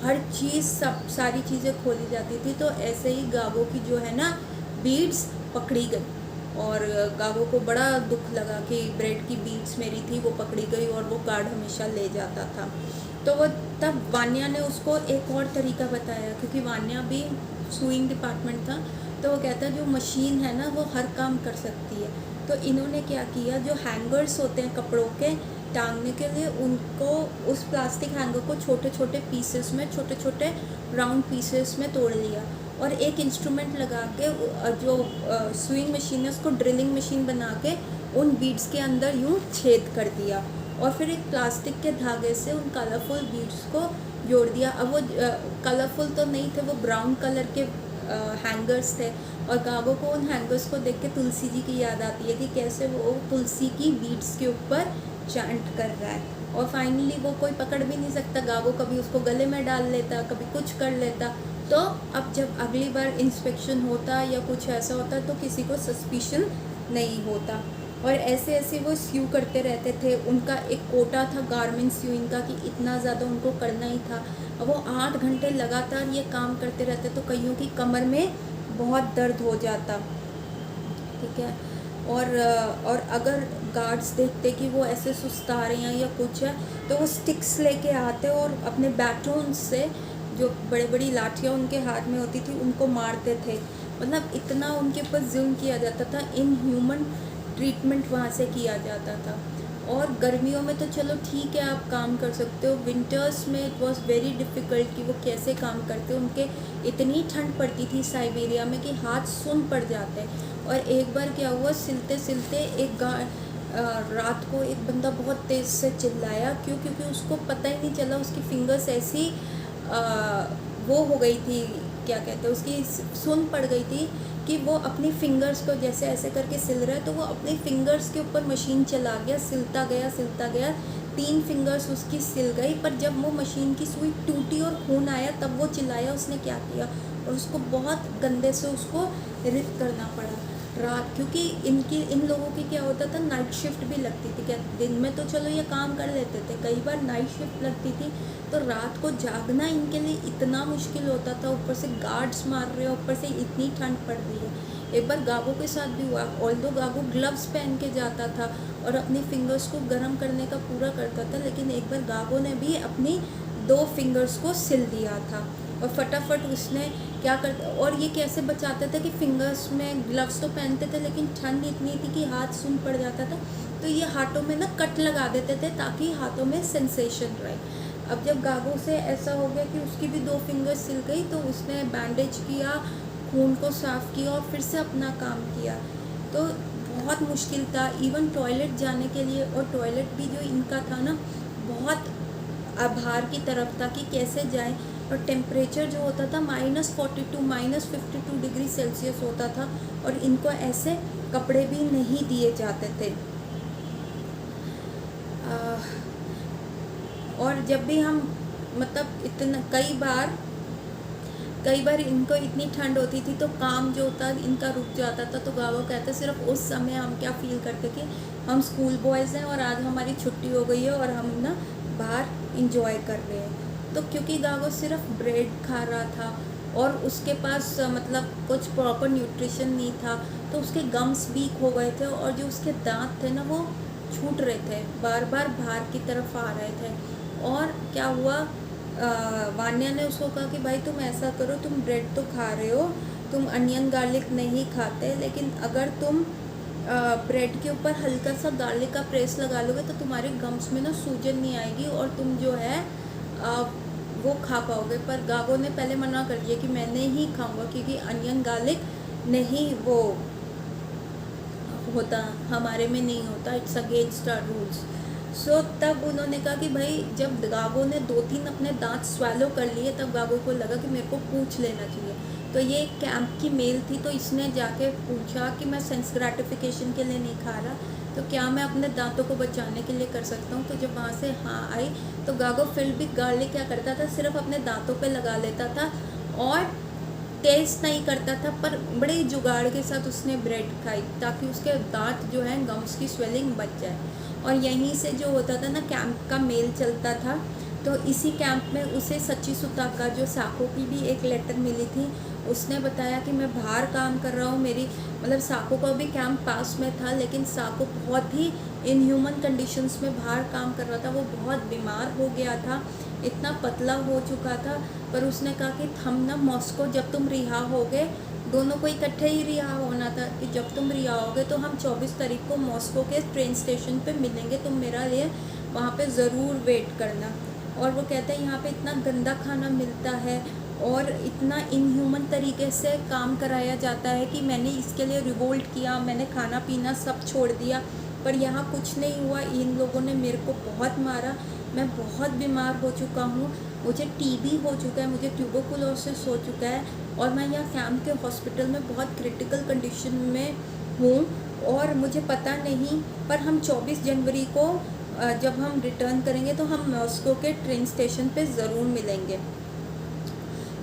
हर चीज़ सब सारी चीज़ें खोली जाती थी। तो ऐसे ही गागो की जो है ना बीड्स पकड़ी गई और गागो को बड़ा दुख लगा कि ब्रेड की बीड्स मेरी थी वो पकड़ी गई और वो गार्ड हमेशा ले जाता था। तो वो तब वान्या ने उसको एक और तरीका बताया, क्योंकि वान्या भी सुइंग डिपार्टमेंट था, तो वो कहता है जो मशीन है ना वो हर काम कर सकती है। तो इन्होंने क्या किया, जो हैंगर्स होते हैं कपड़ों के टांगने के लिए, उनको उस प्लास्टिक हैंगर को छोटे छोटे पीसेस में, छोटे छोटे राउंड पीसेस में तोड़ लिया और एक इंस्ट्रूमेंट लगा के जो स्विंग मशीन है उसको ड्रिलिंग मशीन बना के उन बीड्स के अंदर यूँ छेद कर दिया और फिर एक प्लास्टिक के धागे से उन कलरफुल बीड्स को जोड़ दिया। अब वो कलरफुल तो नहीं थे, वो ब्राउन कलर के हैंगर्स थे और गागो को उन हैंगर्स को देख के तुलसी जी की याद आती है कि कैसे वो तुलसी की बीड्स के ऊपर चैंट कर रहा है। और फाइनली वो कोई पकड़ भी नहीं सकता, गागो कभी उसको गले में डाल लेता, कभी कुछ कर लेता। तो अब जब अगली बार इंस्पेक्शन होता या कुछ ऐसा होता तो किसी को सस्पिशन नहीं होता। और ऐसे ऐसे वो स्यू करते रहते थे। उनका एक कोटा था गारमेंट स्यूइंग का कि इतना ज़्यादा उनको करना ही था। अब वो 8 घंटे लगातार ये काम करते रहते तो कईयों की कमर में बहुत दर्द हो जाता, ठीक है। और अगर गार्ड्स देखते कि वो ऐसे सुस्ता रहे हैं या कुछ है तो वो स्टिक्स लेके आते और अपने बैटोन से, जो बड़ी बड़ी लाठियाँ उनके हाथ में होती थी, उनको मारते थे। मतलब इतना उनके ऊपर जुल्म किया जाता था, इनह्यूमन ट्रीटमेंट वहाँ से किया जाता था। और गर्मियों में तो चलो ठीक है आप काम कर सकते हो, विंटर्स में इट वॉज़ वेरी डिफ़िकल्ट कि वो कैसे काम करते। उनके इतनी ठंड पड़ती थी साइबेरिया में कि हाथ सुन पड़ जाते। और एक बार क्या हुआ, सिलते सिलते रात को एक बंदा बहुत तेज़ से चिल्लाया। क्योंकि उसको पता ही नहीं चला, उसकी फिंगर्स ऐसी वो हो गई थी, क्या कहते हैं, उसकी सुन पड़ गई थी कि वो अपनी फिंगर्स को जैसे ऐसे करके सिल रहा है तो वो अपनी फिंगर्स के ऊपर मशीन चला गया, सिलता गया 3 फिंगर्स उसकी सिल गई। पर जब वो मशीन की सुई टूटी और खून आया तब वो चिल्लाया। उसने क्या किया, और उसको बहुत गंदे से उसको रिप करना पड़ा रात। क्योंकि इन लोगों की क्या होता था, नाइट शिफ्ट भी लगती थी। क्या दिन में तो चलो ये काम कर लेते थे, कई बार नाइट शिफ्ट लगती थी तो रात को जागना इनके लिए इतना मुश्किल होता था। ऊपर से गार्ड्स मार रहे हैं, ऊपर से इतनी ठंड पड़ रही है। एक बार गागो के साथ भी हुआ, ऑल्दो गागो ग्लव्स पहन के जाता था और अपनी फिंगर्स को गर्म करने का पूरा करता था, लेकिन एक बार गागो ने भी अपनी 2 फिंगर्स को सिल दिया था। और फटाफट उसने क्या करता, और ये कैसे बचाते थे कि फिंगर्स में ग्लव्स तो पहनते थे लेकिन ठंड इतनी थी कि हाथ सुन पड़ जाता था, तो ये हाथों में ना कट लगा देते थे ताकि हाथों में सेंसेशन रहे। अब जब गागो से ऐसा हो गया कि उसकी भी 2 फिंगर्स सिल गई तो उसने बैंडेज किया, खून को साफ़ किया और फिर से अपना काम किया। तो बहुत मुश्किल था इवन टॉयलेट जाने के लिए, और टॉयलेट भी जो इनका था ना बहुत आभार की तरफ था कि कैसे जाएं। और टेम्परेचर जो होता था -42 -52 डिग्री सेल्सियस होता था, और इनको ऐसे कपड़े भी नहीं दिए जाते थे। और जब भी हम मतलब इतना कई बार इनको इतनी ठंड होती थी तो काम जो होता इनका रुक जाता था। तो गागो कहते सिर्फ उस समय हम क्या फील करते कि हम स्कूल बॉयज़ हैं और आज हमारी छुट्टी हो गई है और हम ना बाहर इंजॉय कर रहे हैं। तो क्योंकि गागो सिर्फ ब्रेड खा रहा था और उसके पास मतलब कुछ प्रॉपर न्यूट्रिशन नहीं था, तो उसके गम्स वीक हो गए थे और जो उसके दांत थे ना वो छूट रहे थे, बार बार बाहर की तरफ आ रहे थे। और क्या हुआ, वान्या ने उसको कहा कि भाई तुम ऐसा करो, तुम ब्रेड तो खा रहे हो, तुम अनियन गार्लिक नहीं खाते, लेकिन अगर तुम ब्रेड के ऊपर हल्का सा गार्लिक का प्रेस लगा लोगे तो तुम्हारे गम्स में ना सूजन नहीं आएगी और तुम जो है वो खा पाओगे। पर गागो ने पहले मना कर दिया कि मैं नहीं खाऊंगा क्योंकि अनियन गार्लिक नहीं वो होता, हमारे में नहीं होता, इट्स अगेंस्ट आवर रूल्स। सो तब उन्होंने कहा कि भाई जब गागो ने 2-3 अपने दांत स्वैलो कर लिए तब गागो को लगा कि मेरे को पूछ लेना चाहिए। तो ये एक कैंप की मेल थी, तो इसने जाके पूछा कि मैं सेंस ग्रेटिफिकेशन के लिए नहीं खा रहा, तो क्या मैं अपने दांतों को बचाने के लिए कर सकता हूँ। तो जब वहाँ से हाँ आई तो गागो फिर भी गार्लिक क्या करता था, सिर्फ अपने दांतों पे लगा लेता था और टेस्ट नहीं करता था, पर बड़े जुगाड़ के साथ उसने ब्रेड खाई ताकि उसके दांत जो है गम्स की स्वेलिंग बच जाए। और यहीं से जो होता था ना कैंप का मेल चलता था। तो इसी कैंप में उसे सच्ची सुताका, जो साको की भी एक लेटर मिली थी, उसने बताया कि मैं बाहर काम कर रहा हूँ, मेरी मतलब साको का भी कैंप पास में था लेकिन साको बहुत ही इनह्यूमन कंडीशंस में बाहर काम कर रहा था। वो बहुत बीमार हो गया था, इतना पतला हो चुका था। पर उसने कहा कि हम ना मॉस्को जब तुम रिहा होगे, दोनों को इकट्ठे ही रिहा होना था कि जब तुम रिहा होगे तो हम 24 तारीख को मॉस्को के ट्रेन स्टेशन पे मिलेंगे, तुम मेरा लिए वहाँ पे ज़रूर वेट करना। और वो कहते हैं यहाँ पे इतना गंदा खाना मिलता है और इतना इनह्यूमन तरीके से काम कराया जाता है कि मैंने इसके लिए रिवोल्ट किया, मैंने खाना पीना सब छोड़ दिया, पर यहाँ कुछ नहीं हुआ। इन लोगों ने मेरे को बहुत मारा, मैं बहुत बीमार हो चुका हूँ, मुझे टीबी हो चुका है, मुझे ट्यूबरकुलोसिस हो चुका है और मैं यहाँ कैंप के हॉस्पिटल में बहुत क्रिटिकल कंडीशन में हूँ और मुझे पता नहीं। पर हम 24 जनवरी को जब हम रिटर्न करेंगे तो हम मॉस्को के ट्रेन स्टेशन पे ज़रूर मिलेंगे।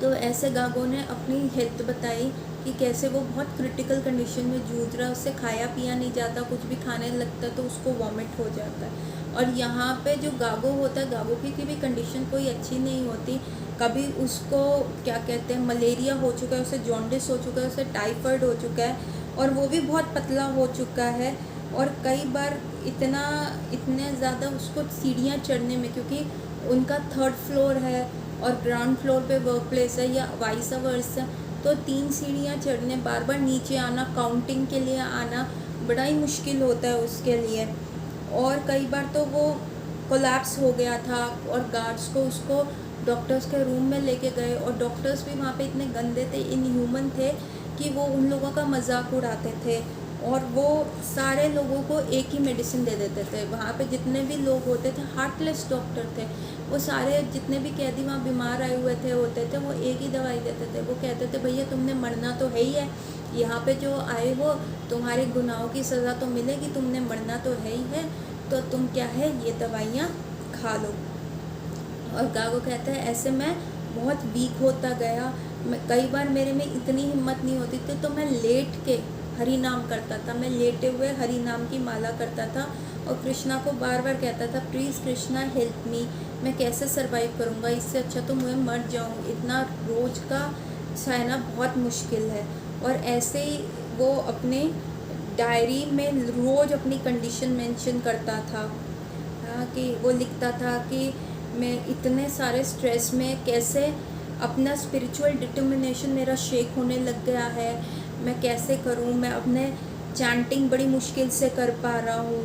तो ऐसे गागो ने अपनी हेल्थ बताई कि कैसे वो बहुत क्रिटिकल कंडीशन में जूझ रहा है, उससे खाया पिया नहीं जाता, कुछ भी खाने लगता है तो उसको वॉमिट हो जाता है। और यहाँ पे जो गागो होता है, गागो की भी कंडीशन कोई अच्छी नहीं होती। कभी उसको क्या कहते हैं मलेरिया हो चुका है, उसे जॉन्डिस हो चुका है, उसे टाइफाइड हो चुका है और वो भी बहुत पतला हो चुका है। और कई बार इतने ज़्यादा उसको सीढ़ियाँ चढ़ने में, क्योंकि उनका 3rd फ्लोर है और ग्राउंड फ्लोर पे वर्क प्लेस है या वाइस वर्सा, तो 3 सीढ़ियाँ चढ़ने, बार बार नीचे आना, काउंटिंग के लिए आना बड़ा ही मुश्किल होता है उसके लिए। और कई बार तो वो कोलैप्स हो गया था और गार्ड्स को उसको डॉक्टर्स के रूम में लेके गए और डॉक्टर्स भी वहाँ पे इतने गंदे थे, इनह्यूमन थे कि वो उन लोगों का मजाक उड़ाते थे और वो सारे लोगों को एक ही मेडिसिन दे देते थे। वहाँ पे जितने भी लोग होते थे, हार्टलेस डॉक्टर थे, वो सारे जितने भी कैदी वहाँ बीमार आए हुए थे होते थे, वो एक ही दवाई देते थे। वो कहते थे भैया तुमने मरना तो है ही है, यहाँ पे जो आए हो तुम्हारे गुनाहों की सज़ा तो मिलेगी, तुमने मरना तो है ही है, तो तुम क्या है ये दवाइयाँ खा लो। और गागो कहता है ऐसे मैं बहुत वीक होता गया, कई बार मेरे में इतनी हिम्मत नहीं होती थी तो मैं लेट के हरि नाम करता था, मैं लेटे हुए हरि नाम की माला करता था और कृष्णा को बार बार कहता था प्लीज़ कृष्णा हेल्प मी, मैं कैसे सरवाइव करूँगा, इससे अच्छा तो मैं मर जाऊँ, इतना रोज़ का सहना बहुत मुश्किल है। और ऐसे ही वो अपने डायरी में रोज़ अपनी कंडीशन मेंशन करता था। हाँ, कि वो लिखता था कि मैं इतने सारे स्ट्रेस में कैसे अपना स्पिरिचुअल डिटर्मिनेशन मेरा शेक होने लग गया है, मैं कैसे करूं, मैं अपने चैंटिंग बड़ी मुश्किल से कर पा रहा हूँ।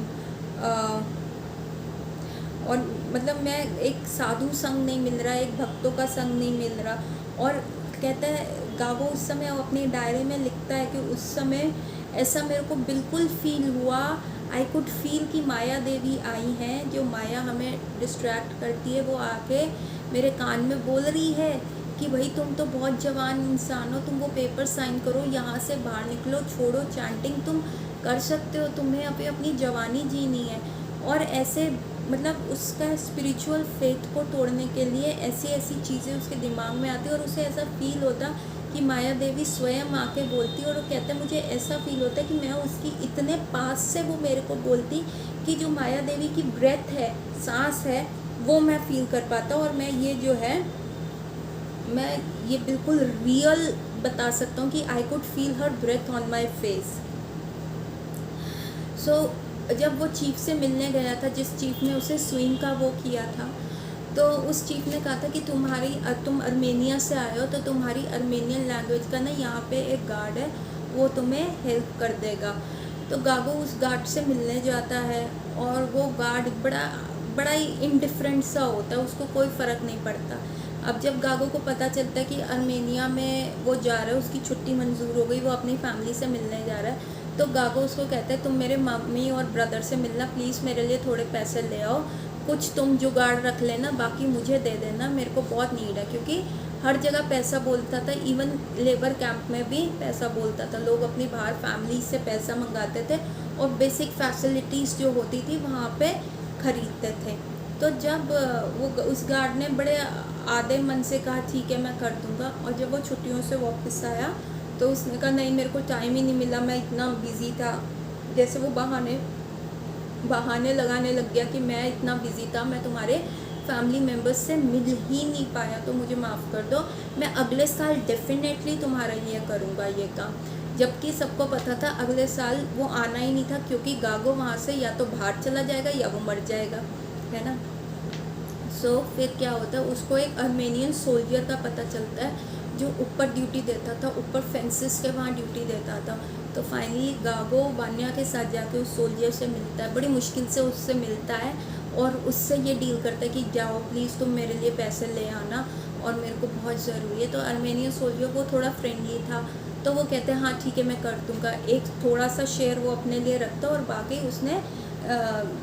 और मतलब मैं एक साधु संग नहीं मिल रहा, एक भक्तों का संग नहीं मिल रहा। और कहता है गागो उस समय अपनी डायरी में लिखता है कि उस समय ऐसा मेरे को बिल्कुल फील हुआ, आई कुड फील कि माया देवी आई हैं, जो माया हमें डिस्ट्रैक्ट करती है, वो आके मेरे कान में बोल रही है कि भाई तुम तो बहुत जवान इंसान हो, तुम वो पेपर साइन करो, यहाँ से बाहर निकलो, छोड़ो चैंटिंग, तुम कर सकते हो, तुम्हें अभी अपनी जवानी जीनी है। और ऐसे मतलब उसका स्पिरिचुअल फेथ को तोड़ने के लिए ऐसी ऐसी चीज़ें उसके दिमाग में आती और उसे ऐसा फील होता कि माया देवी स्वयं आके बोलती। और वो कहते हैं मुझे ऐसा फील होता है कि मैं उसकी इतने पास से वो मेरे को बोलती कि जो माया देवी की ब्रेथ है, सांस है, वो मैं फील कर पाता। और मैं ये जो है मैं ये बिल्कुल रियल बता सकता हूँ कि I could feel her breath on my face. So जब वो चीफ से मिलने गया था, जिस चीफ ने उसे स्विंग का वो किया था, तो उस चीफ ने कहा था कि तुम अर्मेनिया से आए हो, तो तुम्हारी अर्मेनियन लैंग्वेज का ना यहाँ पे एक गार्ड है, वो तुम्हें हेल्प कर देगा। तो गागो उस गार्ड से मिलने जाता है और वो गार्ड बड़ा ही इंडिफरेंट सा होता है, उसको कोई फ़र्क नहीं पड़ता। अब जब गागो को पता चलता है कि अर्मेनिया में वो जा रहा है, उसकी छुट्टी मंजूर हो गई, वो अपनी फैमिली से मिलने जा रहा है, तो गागो उसको कहता है तुम मेरे मम्मी और ब्रदर से मिलना, प्लीज़ मेरे लिए थोड़े पैसे ले आओ, कुछ तुम जुगाड़ रख लेना, बाकी मुझे दे देना, मेरे को बहुत नीड है। क्योंकि हर जगह पैसा बोलता था, इवन लेबर कैंप में भी पैसा बोलता था, लोग अपनी बाहर फैमिली से पैसा मंगाते थे और बेसिक फैसिलिटीज़ जो होती थी वहाँ पे ख़रीदते थे। तो जब वो उस गार्ड ने बड़े आधे मन से कहा ठीक है मैं कर दूँगा, और जब वो छुट्टियों से वापस आया तो उसने कहा नहीं मेरे को टाइम ही नहीं मिला, मैं इतना बिज़ी था। जैसे वो बहाने लगाने लग गया कि मैं इतना बिज़ी था, मैं तुम्हारे फैमिली मेम्बर्स से मिल ही नहीं पाया, तो मुझे माफ़ कर दो, मैं अगले साल डेफिनेटली तुम्हारे लिए करूँगा ये काम। जबकि सबको पता था अगले साल वो आना ही नहीं था, क्योंकि गागो वहाँ से या तो बाहर चला जाएगा या वो मर जाएगा, है ना। सो फिर क्या होता है, उसको एक अर्मेनियन सोल्जर का पता चलता है जो ऊपर ड्यूटी देता था, ऊपर फेंसेस के वहाँ ड्यूटी देता था। तो फाइनली गागो वान्या के साथ जाके उस सोल्जर से मिलता है, बड़ी मुश्किल से उससे मिलता है और उससे ये डील करता है कि जाओ प्लीज़ तुम मेरे लिए पैसे ले आना और मेरे को बहुत ज़रूरी है। तो अर्मेनियन सोल्जर वो थोड़ा फ्रेंडली था, तो वो कहते हैं हाँ ठीक है मैं कर दूँगा। एक थोड़ा सा शेयर वो अपने लिए रखता और बाकी उसने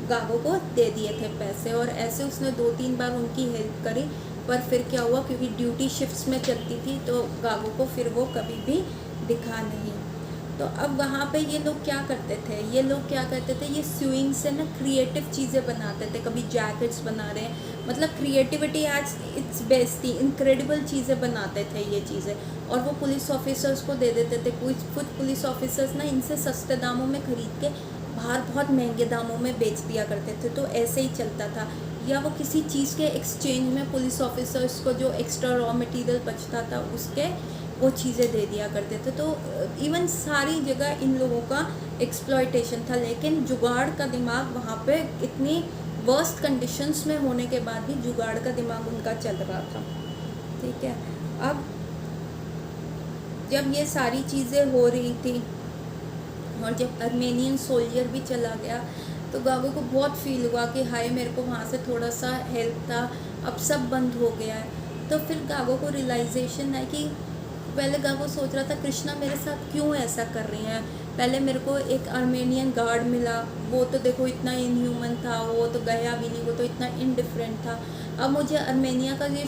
गागो को दे दिए थे पैसे। और ऐसे उसने 2-3 बार उनकी हेल्प करी, पर फिर क्या हुआ, क्योंकि ड्यूटी शिफ्ट्स में चलती थी तो गागो को फिर वो कभी भी दिखा नहीं। तो अब वहाँ पे ये लोग क्या करते थे, ये लोग क्या करते थे, ये स्यूइंग से ना क्रिएटिव चीज़ें बनाते थे, कभी जैकेट्स बना रहे हैं, मतलब क्रिएटिविटी आज इट्स बेस्ट थी, इनक्रेडिबल चीज़ें बनाते थे ये चीज़ें, और वो पुलिस ऑफिसर्स को दे देते थे। कुछ पुलिस ऑफिसर्स ना इनसे सस्ते दामों में ख़रीद के बाहर बहुत महंगे दामों में बेच दिया करते थे, तो ऐसे ही चलता था। या वो किसी चीज़ के एक्सचेंज में पुलिस ऑफिसर्स को जो एक्स्ट्रा रॉ मटेरियल बचता था उसके वो चीज़ें दे दिया करते थे। तो इवन सारी जगह इन लोगों का एक्सप्लॉयटेशन था, लेकिन जुगाड़ का दिमाग वहाँ पे इतनी वर्स्ट कंडीशंस में होने के बाद भी जुगाड़ का दिमाग उनका चल रहा था। ठीक है, अब जब ये सारी चीज़ें हो रही थी और जब अर्मेनियन सोल्जर भी चला गया तो गागो को बहुत फील हुआ कि हाय मेरे को वहाँ से थोड़ा सा हेल्प था, अब सब बंद हो गया है। तो फिर गागो को रियलाइजेशन है कि पहले गागो सोच रहा था कृष्णा मेरे साथ क्यों ऐसा कर रही हैं। पहले मेरे को एक आर्मेनियन गार्ड मिला, वो तो देखो इतना इनह्यूमन था, वो तो गया भी नहीं, वो तो इतना इनडिफरेंट था। अब मुझे आर्मेनिया का ये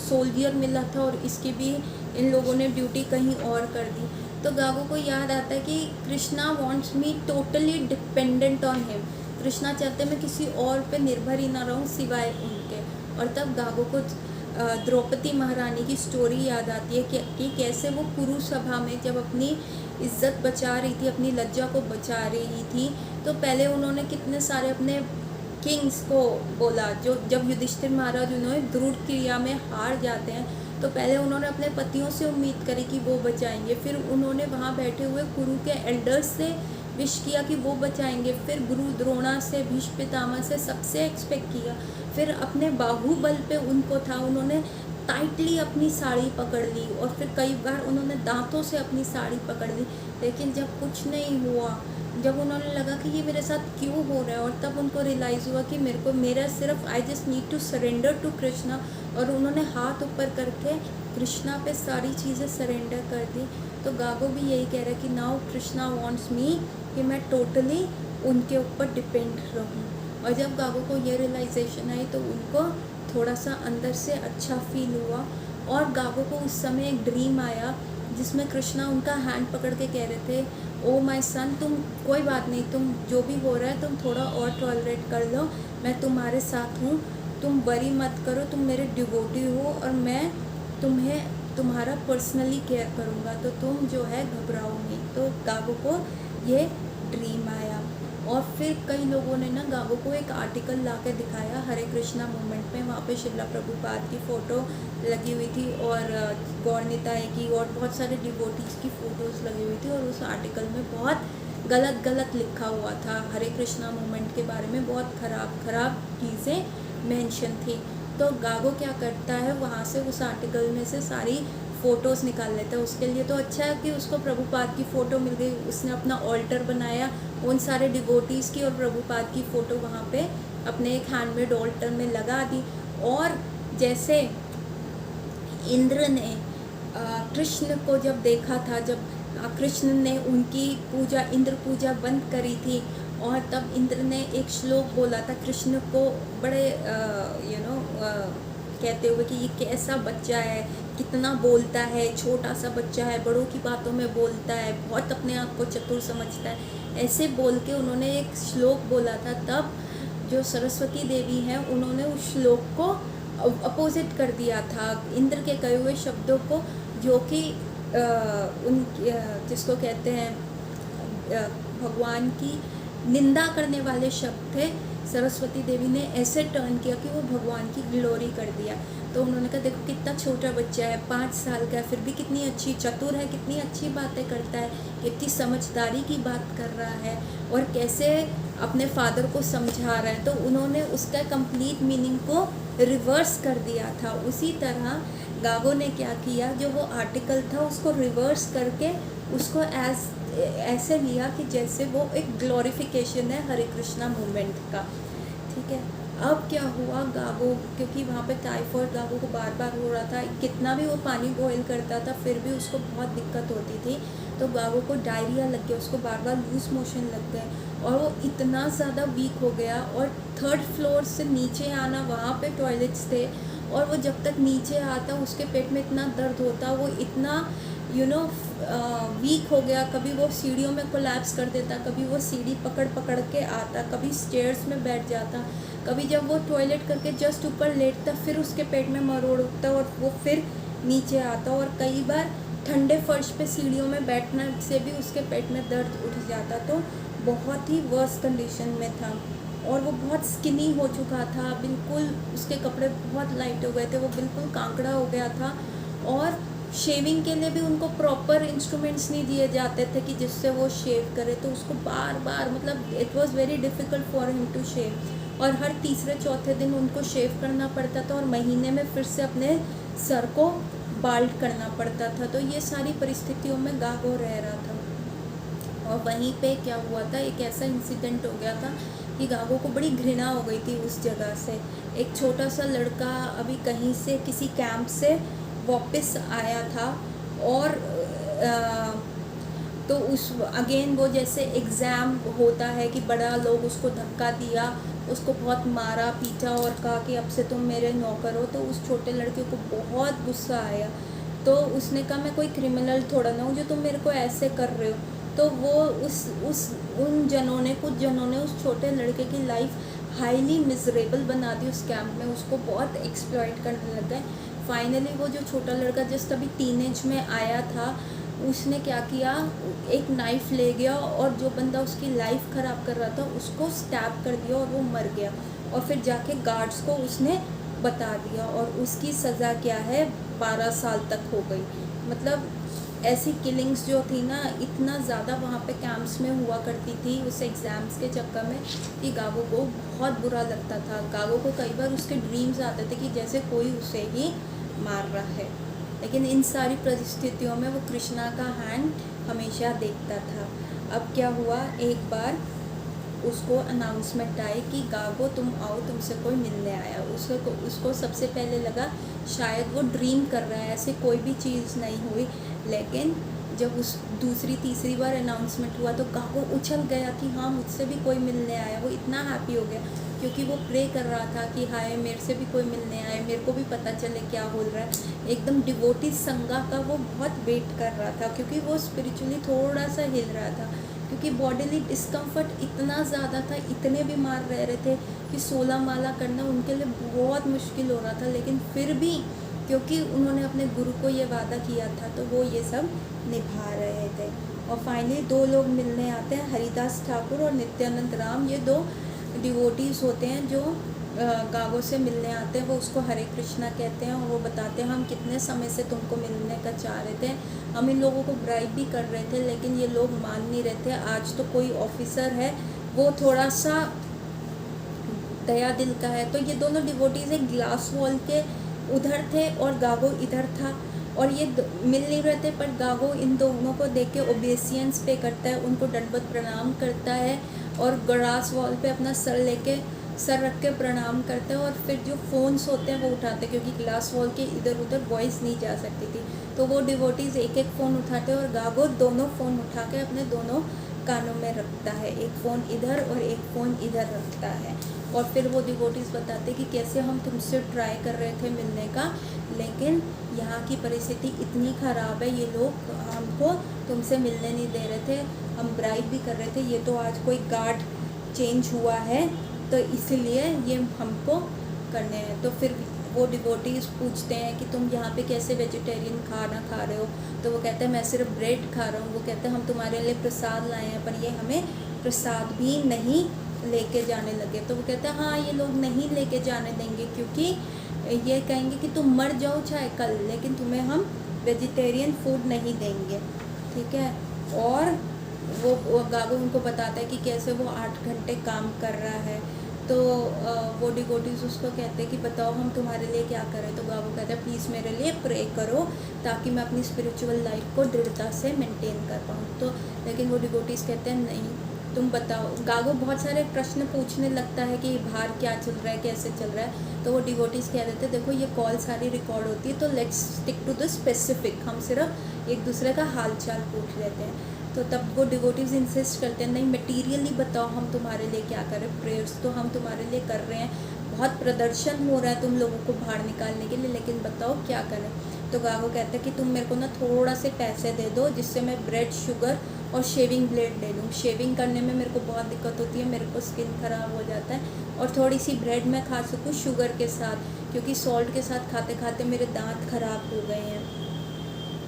सोल्जियर मिला था और इसकी भी इन लोगों ने ड्यूटी कहीं और कर दी। तो गागो को याद आता है कि Krishna wants me totally dependent on him. Krishna चाहते मैं किसी और पे निर्भर ही ना रहूं सिवाय उनके। और तब गागो को द्रौपदी महारानी की स्टोरी याद आती है कि कैसे वो कुरु सभा में जब अपनी इज्जत बचा रही थी, अपनी लज्जा को बचा रही थी, तो पहले उन्होंने कितने सारे अपने किंग्स को बोला। जो जब युधिष्ठिर महाराज उन्होंने द्रुढ़ क्रिया में हार जाते हैं तो पहले उन्होंने अपने पतियों से उम्मीद करी कि वो बचाएंगे, फिर उन्होंने वहाँ बैठे हुए कुरु के एल्डर्स से विश किया कि वो बचाएंगे, फिर गुरु द्रोणा से, भीष्म पितामह से, सबसे एक्सपेक्ट किया, फिर अपने बाहुबल पे उनको था, उन्होंने टाइटली अपनी साड़ी पकड़ ली और फिर कई बार उन्होंने दांतों से अपनी साड़ी पकड़ ली। लेकिन जब कुछ नहीं हुआ, जब उन्होंने लगा कि ये मेरे साथ क्यों हो रहा है, और तब उनको रियलाइज़ हुआ कि मेरा सिर्फ I just need to surrender to Krishna, और उन्होंने हाथ ऊपर करके कृष्णा पे सारी चीज़ें सरेंडर कर दी। तो गागो भी यही कह रहा है कि नाउ कृष्णा वांट्स मी, कि मैं टोटली उनके ऊपर डिपेंड रहूं। और जब गागो को ये रियलाइजेशन आई तो उनको थोड़ा सा अंदर से अच्छा फील हुआ, और गागो को उस समय एक ड्रीम आया जिसमें कृष्णा उनका हैंड पकड़ के कह रहे थे, ओ माय सन, तुम कोई बात नहीं, तुम जो भी हो रहा है तुम थोड़ा और टॉलरेट कर लो, मैं तुम्हारे साथ हूँ, तुम वरी मत करो, तुम मेरे डिवोटी हो और मैं तुम्हारा पर्सनली केयर करूँगा, तो तुम जो है घबराओ नहीं। तो गागो को ये ड्रीम आया, और फिर कई लोगों ने ना गागो को एक आर्टिकल ला के दिखाया हरे कृष्णा मूवमेंट में। वहाँ पे शिला प्रभुपाद की फ़ोटो लगी हुई थी और गौर निताई की और बहुत सारे डिवोटीज़ की फ़ोटोज़ लगी हुई थी, और उस आर्टिकल में बहुत गलत लिखा हुआ था हरे कृष्णा मूवमेंट के बारे में, बहुत ख़राब चीज़ें मेंशन थी। तो गागो क्या करता है, वहाँ से उस आर्टिकल में से सारी फ़ोटोज़ निकाल लेता है। उसके लिए तो अच्छा है कि उसको प्रभुपाद की फ़ोटो मिल गई, उसने अपना ऑल्टर बनाया उन सारे डिवोटीज़ की, और प्रभुपाद की फ़ोटो वहाँ पे अपने एक हैंडमेड ऑल्टर में लगा दी। और जैसे इंद्र ने कृष्ण को जब देखा था, जब कृष्ण ने उनकी पूजा, इंद्र पूजा बंद करी थी, और तब इंद्र ने एक श्लोक बोला था कृष्ण को, बड़े कहते हुए कि ये कैसा बच्चा है, कितना बोलता है, छोटा सा बच्चा है, बड़ों की बातों में बोलता है, बहुत अपने आप को चतुर समझता है, ऐसे बोल के उन्होंने एक श्लोक बोला था। तब जो सरस्वती देवी हैं उन्होंने उस श्लोक को अपोजिट कर दिया था इंद्र के कहे हुए शब्दों को, जो कि जिसको कहते हैं भगवान की निंदा करने वाले शब्द थे। सरस्वती देवी ने ऐसे टर्न किया कि वो भगवान की ग्लोरी कर दिया। तो उन्होंने कहा देखो कितना छोटा बच्चा है, 5 साल का है, फिर भी कितनी अच्छी चतुर है, कितनी अच्छी बातें करता है, कितनी समझदारी की बात कर रहा है, और कैसे अपने फादर को समझा रहा है। तो उन्होंने उसका कंप्लीट मीनिंग को रिवर्स कर दिया था। उसी तरह गागो ने क्या किया, जो वो आर्टिकल था उसको रिवर्स करके उसको ऐसे लिया कि जैसे वो एक ग्लोरिफिकेशन है हरे कृष्णा मूवमेंट का। ठीक है, अब क्या हुआ, गागो, क्योंकि वहाँ पे टाइफॉइड गागो को बार बार हो रहा था, कितना भी वो पानी बॉयल करता था फिर भी उसको बहुत दिक्कत होती थी। तो गागो को डायरिया लग गया, उसको बार बार लूज मोशन लग गए, और वो इतना ज़्यादा वीक हो गया। और 3rd फ्लोर से नीचे आना, वहाँ पे टॉयलेट्स थे, और वो जब तक नीचे आता उसके पेट में इतना दर्द होता, वो इतना वीक हो गया, कभी वो सीढ़ियों में कोलैप्स कर देता, कभी वो सीढ़ी पकड़ पकड़ के आता, कभी स्टेयर्स में बैठ जाता, कभी जब वो टॉयलेट करके जस्ट ऊपर लेटता फिर उसके पेट में मरोड़ उठता और वो फिर नीचे आता, और कई बार ठंडे फर्श पे सीढ़ियों में बैठने से भी उसके पेट में दर्द उठ जाता। तो बहुत ही वर्स कंडीशन में था, और वो बहुत स्किनी हो चुका था, बिल्कुल उसके कपड़े बहुत लाइट हो गए थे, वो बिल्कुल कांकड़ा हो गया था। और शेविंग के लिए भी उनको प्रॉपर इंस्ट्रूमेंट्स नहीं दिए जाते थे कि जिससे वो शेव करे, तो उसको बार बार मतलब it was very difficult for him to shave, और हर तीसरे चौथे दिन उनको शेव करना पड़ता था, और महीने में फिर से अपने सर को बाल्ड करना पड़ता था। तो ये सारी परिस्थितियों में गागो रह रहा था। और वहीं पे क्या हुआ था, एक ऐसा इंसिडेंट हो गया था कि गागो को बड़ी घृणा हो गई थी उस जगह से। एक छोटा सा लड़का अभी कहीं से किसी कैंप से वापस आया था, और तो उस अगेन वो जैसे एग्ज़ाम होता है कि बड़ा लोग उसको धक्का दिया, उसको बहुत मारा पीटा और कहा कि अब से तुम मेरे नौकर हो। तो उस छोटे लड़के को बहुत गुस्सा आया, तो उसने कहा मैं कोई क्रिमिनल थोड़ा ना हूँ जो तुम मेरे को ऐसे कर रहे हो। तो वो उस कुछ जनों ने उस छोटे लड़के की लाइफ हाईली मिजरेबल बना दी उस कैंप में, उसको बहुत एक्सप्लॉइट करने लग गए। फाइनली वो जो छोटा लड़का जस्ट अभी टीनेज में आया था, उसने क्या किया, एक नाइफ़ ले गया और जो बंदा उसकी लाइफ ख़राब कर रहा था उसको स्टैब कर दिया और वो मर गया। और फिर जाके गार्ड्स को उसने बता दिया, और उसकी सज़ा क्या है, 12 साल तक हो गई। मतलब ऐसी किलिंग्स जो थी ना, इतना ज़्यादा वहाँ पे कैंप्स में हुआ करती थी उस एग्ज़ाम्स के चक्कर में कि गागो को बहुत बुरा लगता था। गागो को कई बार उसके ड्रीम्स आते थे कि जैसे कोई उसे ही मार रहा है, लेकिन इन सारी परिस्थितियों में वो कृष्णा का हैंड हमेशा देखता था। अब क्या हुआ, एक बार उसको अनाउंसमेंट आई कि गागो तुम आओ, तुमसे कोई मिलने आया। उसको सबसे पहले लगा शायद वो ड्रीम कर रहा है, ऐसी कोई भी चीज़ नहीं हुई। लेकिन जब उस दूसरी तीसरी बार अनाउंसमेंट हुआ तो गागो उछल गया कि हाँ मुझसे भी कोई मिलने आया। वो इतना हैप्पी हो गया क्योंकि वो प्रे कर रहा था कि हाय मेरे से भी कोई मिलने आए, मेरे को भी पता चले क्या हो रहा है। एकदम डिवोटी संगा का वो बहुत वेट कर रहा था, क्योंकि वो स्पिरिचुअली थोड़ा सा हिल रहा था, क्योंकि बॉडीली डिस्कम्फर्ट इतना ज़्यादा था, इतने बीमार रह रहे थे कि 16 माला करना उनके लिए बहुत मुश्किल हो रहा था। लेकिन फिर भी क्योंकि उन्होंने अपने गुरु को ये वादा किया था तो वो ये सब निभा रहे थे। और फाइनली 2 लोग मिलने आते हैं, हरिदास ठाकुर और नित्यानंद राम। ये 2 डिवोटीज़ होते हैं जो गागो से मिलने आते हैं। वो उसको हरे कृष्णा कहते हैं, और वो बताते हैं हम कितने समय से तुमको मिलने का चाह रहे थे, हम इन लोगों को ब्राइब भी कर रहे थे लेकिन ये लोग मान नहीं रहे थे। आज तो कोई ऑफिसर है वो थोड़ा सा दया दिल का है। तो ये दोनों डिवोटीज़ एक ग्लास वॉल के उधर थे और गागो इधर था, और ये मिल नहीं रहे थे। पर गागो इन दोनों को देख के ओबेसियंस पे करता है, उनको दंडवत प्रणाम करता है, और ग्लास वॉल पे अपना सर रख के प्रणाम करते हैं। और फिर जो फ़ोन्स होते हैं वो उठाते हैं, क्योंकि ग्लास वॉल के इधर उधर वॉइस नहीं जा सकती थी। तो वो डिवोटीज़ एक एक फ़ोन उठाते हैं, और गागो दोनों फ़ोन उठा के अपने दोनों कानों में रखता है, एक फ़ोन इधर और एक फ़ोन इधर रखता है। और फिर वो डिवोटीज़ बताते कि कैसे हम तुमसे ट्राई कर रहे थे मिलने का, लेकिन यहाँ की परिस्थिति इतनी ख़राब है, ये लोग हमको तुमसे मिलने नहीं दे रहे थे, हम ब्राइब भी कर रहे थे। ये तो आज कोई गार्ड चेंज हुआ है तो इसलिए ये हमको करने हैं। तो फिर वो डिवोटीज़ पूछते हैं कि तुम यहाँ पे कैसे वेजिटेरियन खाना खा रहे हो। तो वो कहते हैं मैं सिर्फ ब्रेड खा रहा हूँ। वो कहते हैं हम तुम्हारे लिए प्रसाद लाए हैं, पर ये हमें प्रसाद भी नहीं लेके जाने लगे। तो वो कहते हैं हाँ ये लोग नहीं लेके जाने देंगे, क्योंकि ये कहेंगे कि तुम मर जाओ चाहे कल, लेकिन तुम्हें हम वेजिटेरियन फूड नहीं देंगे, ठीक है। और वो गागो उनको बताता है कि कैसे वो 8 घंटे काम कर रहा है। तो वो डिवोटीज़ उसको कहते हैं कि बताओ हम तुम्हारे लिए क्या करें। तो गागो कहता है प्लीज़ मेरे लिए प्रे करो ताकि मैं अपनी स्पिरिचुअल लाइफ को दृढ़ता से मेंटेन कर पाऊँ। तो लेकिन वो डिवोटीज़ कहते हैं नहीं तुम बताओ। गागो बहुत सारे प्रश्न पूछने लगता है कि बाहर क्या चल रहा है, कैसे चल रहा है। तो वो डिवोटीज़ कह देते हैं देखो ये कॉल सारी रिकॉर्ड होती है, तो let's stick to the specific, हम सिर्फ एक दूसरे का हाल चाल पूछ लेते हैं। तो तब वो डिवोटीज़ इंसिस्ट करते हैं नहीं मटीरियली बताओ हम तुम्हारे लिए क्या करें। प्रेयर्स तो हम तुम्हारे लिए कर रहे हैं, बहुत प्रदर्शन हो रहा है तुम लोगों को बाहर निकालने के लिए, लेकिन बताओ क्या करें। तो गागो कहता है कि तुम मेरे को ना थोड़ा से पैसे दे दो जिससे मैं ब्रेड, शुगर और शेविंग ब्लेड ले लूँ। शेविंग करने में मेरे को बहुत दिक्कत होती है, मेरे को स्किन ख़राब हो जाता है, और थोड़ी सी ब्रेड मैं खा सकूँ शुगर के साथ, क्योंकि सॉल्ट के साथ खाते खाते मेरे दांत ख़राब हो गए हैं।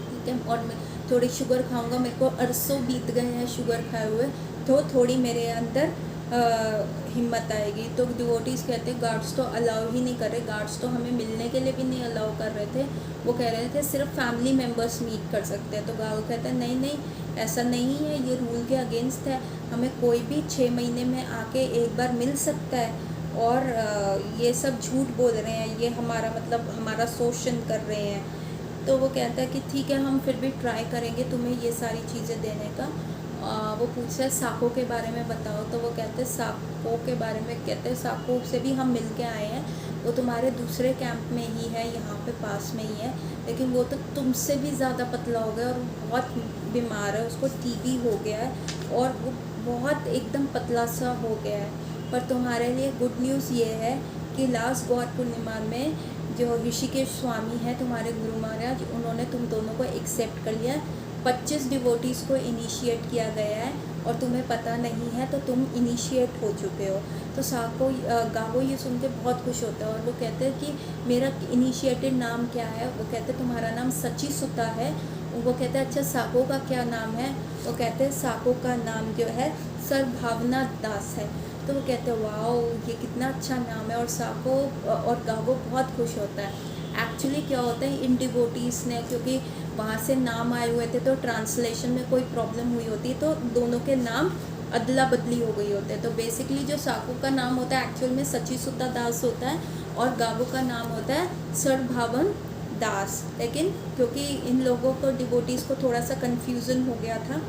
ठीक है, और मैं थोड़ी शुगर खाऊंगा, मेरे को अरसों बीत गए हैं शुगर खाए हुए, तो थोड़ी मेरे अंदर हिम्मत आएगी। तो डिवोटीज़ कहते हैं गार्ड्स तो अलाउ ही नहीं कर रहे, गार्ड्स तो हमें मिलने के लिए भी नहीं अलाउ कर रहे थे, वो कह रहे थे सिर्फ फैमिली मेम्बर्स मीट कर सकते हैं। तो गार्ड कहता है नहीं नहीं, ऐसा नहीं है, ये रूल के अगेंस्ट है, हमें कोई भी 6 महीने में आके एक बार मिल सकता है, और ये सब झूठ बोल रहे हैं, ये हमारा मतलब हमारा शोषण कर रहे हैं। तो वो कहता है कि ठीक है, हम फिर भी ट्राई करेंगे तुम्हें ये सारी चीज़ें देने का। वो पूछता है साको के बारे में बताओ, तो वो कहते हैं साको के बारे में, कहते हैं साको से भी हम मिल के आए हैं, वो तुम्हारे दूसरे कैंप में ही है, यहाँ पे पास में ही है, लेकिन वो तो तुमसे भी ज़्यादा पतला हो गया और बहुत बीमार है, उसको टीबी हो गया है और वो बहुत एकदम पतला सा हो गया है। पर तुम्हारे लिए गुड न्यूज़ ये है कि लास्ट गौर पूर्णिमा में जो ऋषिकेश स्वामी है तुम्हारे गुरु महाराज, उन्होंने तुम दोनों को एक्सेप्ट कर लिया। 25 डिवोटीज़ को इनिशिएट किया गया है और तुम्हें पता नहीं है, तो तुम इनिशिएट हो चुके हो। तो साको गागो ये सुन के बहुत खुश होता है और वो कहते हैं कि मेरा इनिशिएटेड नाम क्या है। वो कहते हैं तुम्हारा नाम सची सुता है। वो कहते हैं अच्छा साको का क्या नाम है। वो कहते हैं साको का नाम जो है सर्वभावना दास है। तो वो कहते हैं वाओ, ये कितना अच्छा नाम है, और साको और गागो बहुत खुश होता है। एक्चुअली क्या होता है, इन डिवोटीज़ ने, क्योंकि वहाँ से नाम आए हुए थे तो ट्रांसलेशन में कोई प्रॉब्लम हुई होती, तो दोनों के नाम अदला बदली हो गई होते हैं। तो बेसिकली जो साको का नाम होता है एक्चुअल में सची सुता दास होता है, और गागो का नाम होता है सर्वभावन दास। लेकिन क्योंकि इन लोगों को, डिवोटीज़ को थोड़ा सा कन्फ्यूज़न हो गया था,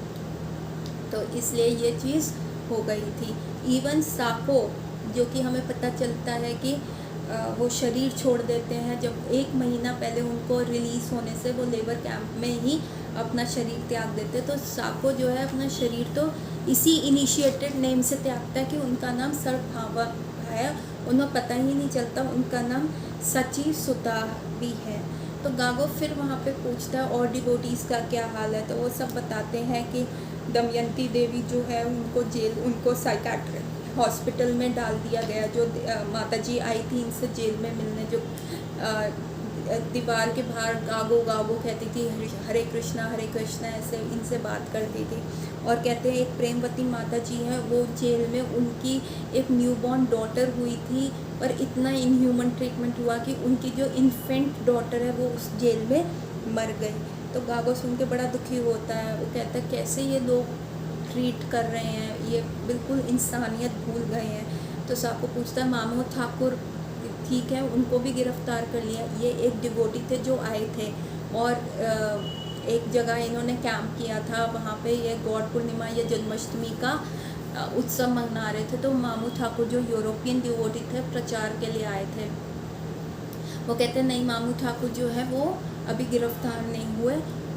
तो इसलिए ये चीज़ हो गई थी। इवन साको, जो कि हमें पता चलता है कि वो शरीर छोड़ देते हैं, जब 1 महीना पहले उनको रिलीज़ होने से वो लेबर कैंप में ही अपना शरीर त्याग देते। तो साको जो है अपना शरीर तो इसी इनिशिएटेड नेम से त्यागता है कि उनका नाम सर्वभावा है, उन्हें पता ही नहीं चलता उनका नाम सची सुता भी है। तो गागो फिर वहाँ पे पूछता है और डिवोटीज़ का क्या हाल है। तो वो सब बताते हैं कि दमयंती देवी जो है उनको साइकाट्रिक हॉस्पिटल में डाल दिया गया। जो माता जी आई थी इनसे जेल में मिलने, जो दीवार के बाहर गागो गागो कहती थी, हरे कृष्णा ऐसे इनसे बात करती थी। और कहते हैं एक प्रेमवती माता जी हैं, वो जेल में उनकी एक न्यूबॉर्न डॉटर हुई थी, पर इतना इनह्यूमन ट्रीटमेंट हुआ कि उनकी जो इन्फेंट डॉटर है वो उस जेल में मर गई। तो गागो सुन के बड़ा दुखी होता है। वो कहता है कैसे ये लोग ट्रीट कर रहे हैं, ये बिल्कुल इंसानियत भूल गए हैं। तो साको पूछता है मामो ठाकुर ठीक है, उनको भी गिरफ्तार कर लिया। ये एक डिवोटी थे जो आए थे और एक जगह इन्होंने कैंप किया था, वहाँ पे ये गौर पूर्णिमा या जन्माष्टमी का उत्सव मना रहे थे। तो मामू ठाकुर जो यूरोपियन डिवोटी थे प्रचार के लिए आए थे। वो कहते हैं नहीं, मामू ठाकुर जो है वो अभी गिरफ्तार नहीं हुए,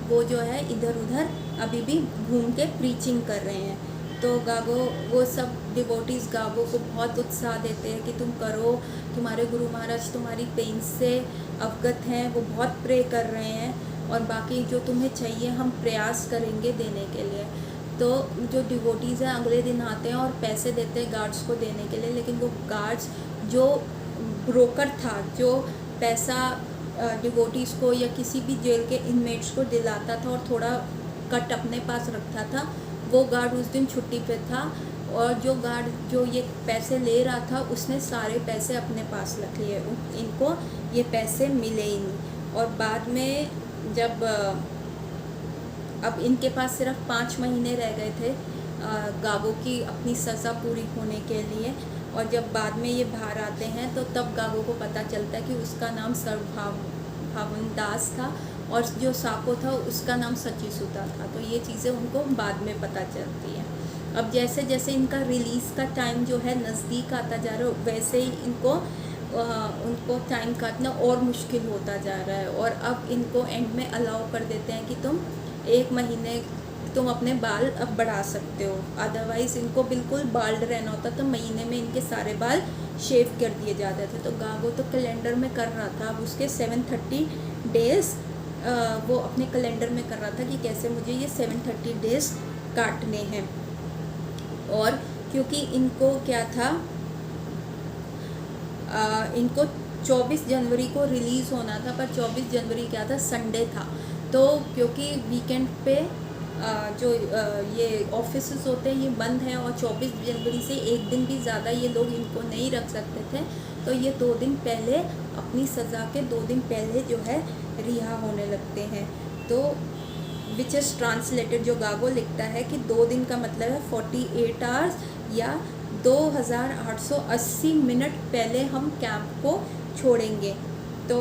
वो जो है इधर उधर अभी भी घूम के प्रीचिंग कर रहे हैं। तो गागो, वो सब डिवोटीज़ गागो को बहुत उत्साह देते हैं कि तुम करो, तुम्हारे गुरु महाराज तुम्हारी पेन से अवगत हैं, वो बहुत प्रे कर रहे हैं, और बाकी जो तुम्हें चाहिए हम प्रयास करेंगे देने के लिए। तो जो डिवोटीज़ हैं अगले दिन आते हैं और पैसे देते हैं गार्ड्स को देने के लिए, लेकिन वो गार्ड्स जो ब्रोकर था, जो पैसा डिवोटीज़ को या किसी भी जेल के इनमेट्स को दिलाता था और थोड़ा कट अपने पास रखता था, वो गार्ड उस दिन छुट्टी पे था, और जो गार्ड जो ये पैसे ले रहा था उसने सारे पैसे अपने पास रख लिए, इनको ये पैसे मिले ही नहीं। और बाद में जब अब इनके पास सिर्फ 5 महीने रह गए थे गागो की अपनी सज़ा पूरी होने के लिए, और जब बाद में ये बाहर आते हैं तो तब गागो को पता चलता है कि उसका नाम सर्वभावन दास था और जो साको था उसका नाम सची सुता था। तो ये चीज़ें उनको बाद में पता चलती हैं। अब जैसे जैसे इनका रिलीज़ का टाइम जो है नज़दीक आता जा रहा है, वैसे ही उनको टाइम काटना और मुश्किल होता जा रहा है, और अब इनको एंड में अलाउ कर देते हैं कि तुम 1 महीने तुम अपने बाल अब बढ़ा सकते हो। अदरवाइज़ इनको बिल्कुल बाल्ड रहना होता, तो महीने में इनके सारे बाल शेव कर दिए जाते थे। तो गागो तो कैलेंडर में कर रहा था, अब उसके 730 डेज़ वो अपने कैलेंडर में कर रहा था कि कैसे मुझे ये 730 डेज़ काटने हैं। और क्योंकि इनको क्या था, इनको 24 जनवरी को रिलीज़ होना था, पर 24 जनवरी क्या था, संडे था। तो क्योंकि वीकेंड पे जो ये ऑफिसेस होते हैं ये बंद हैं, और 24 जनवरी से एक दिन भी ज़्यादा ये लोग इनको नहीं रख सकते थे, तो ये 2 दिन पहले, अपनी सज़ा के 2 दिन पहले जो है रिहा होने लगते हैं। तो विच इज़ ट्रांसलेटेड, जो गागो लिखता है कि 2 दिन का मतलब है 48 आवर्स या 2880 मिनट पहले हम कैंप को छोड़ेंगे। तो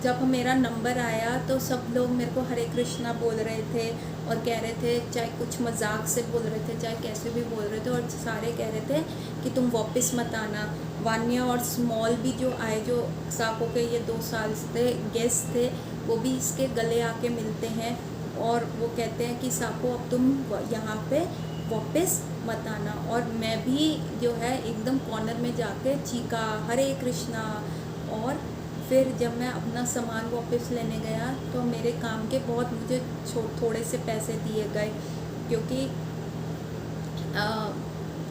जब मेरा नंबर आया तो सब लोग मेरे को हरे कृष्णा बोल रहे थे और कह रहे थे, चाहे कुछ मजाक से बोल रहे थे चाहे कैसे भी बोल रहे थे, और सारे कह रहे थे कि तुम वापस मत आना। वान्या और स्मॉल भी जो आए, जो साको के ये 2 साल से गेस्ट थे, वो भी इसके गले आके मिलते हैं और वो कहते हैं कि साको अब तुम यहाँ पे वापस मत आना। और मैं भी जो है एकदम कॉर्नर में जाके चीखा हरे कृष्णा। और फिर जब मैं अपना सामान वापस लेने गया तो मेरे काम के बहुत मुझे थोड़े से पैसे दिए गए, क्योंकि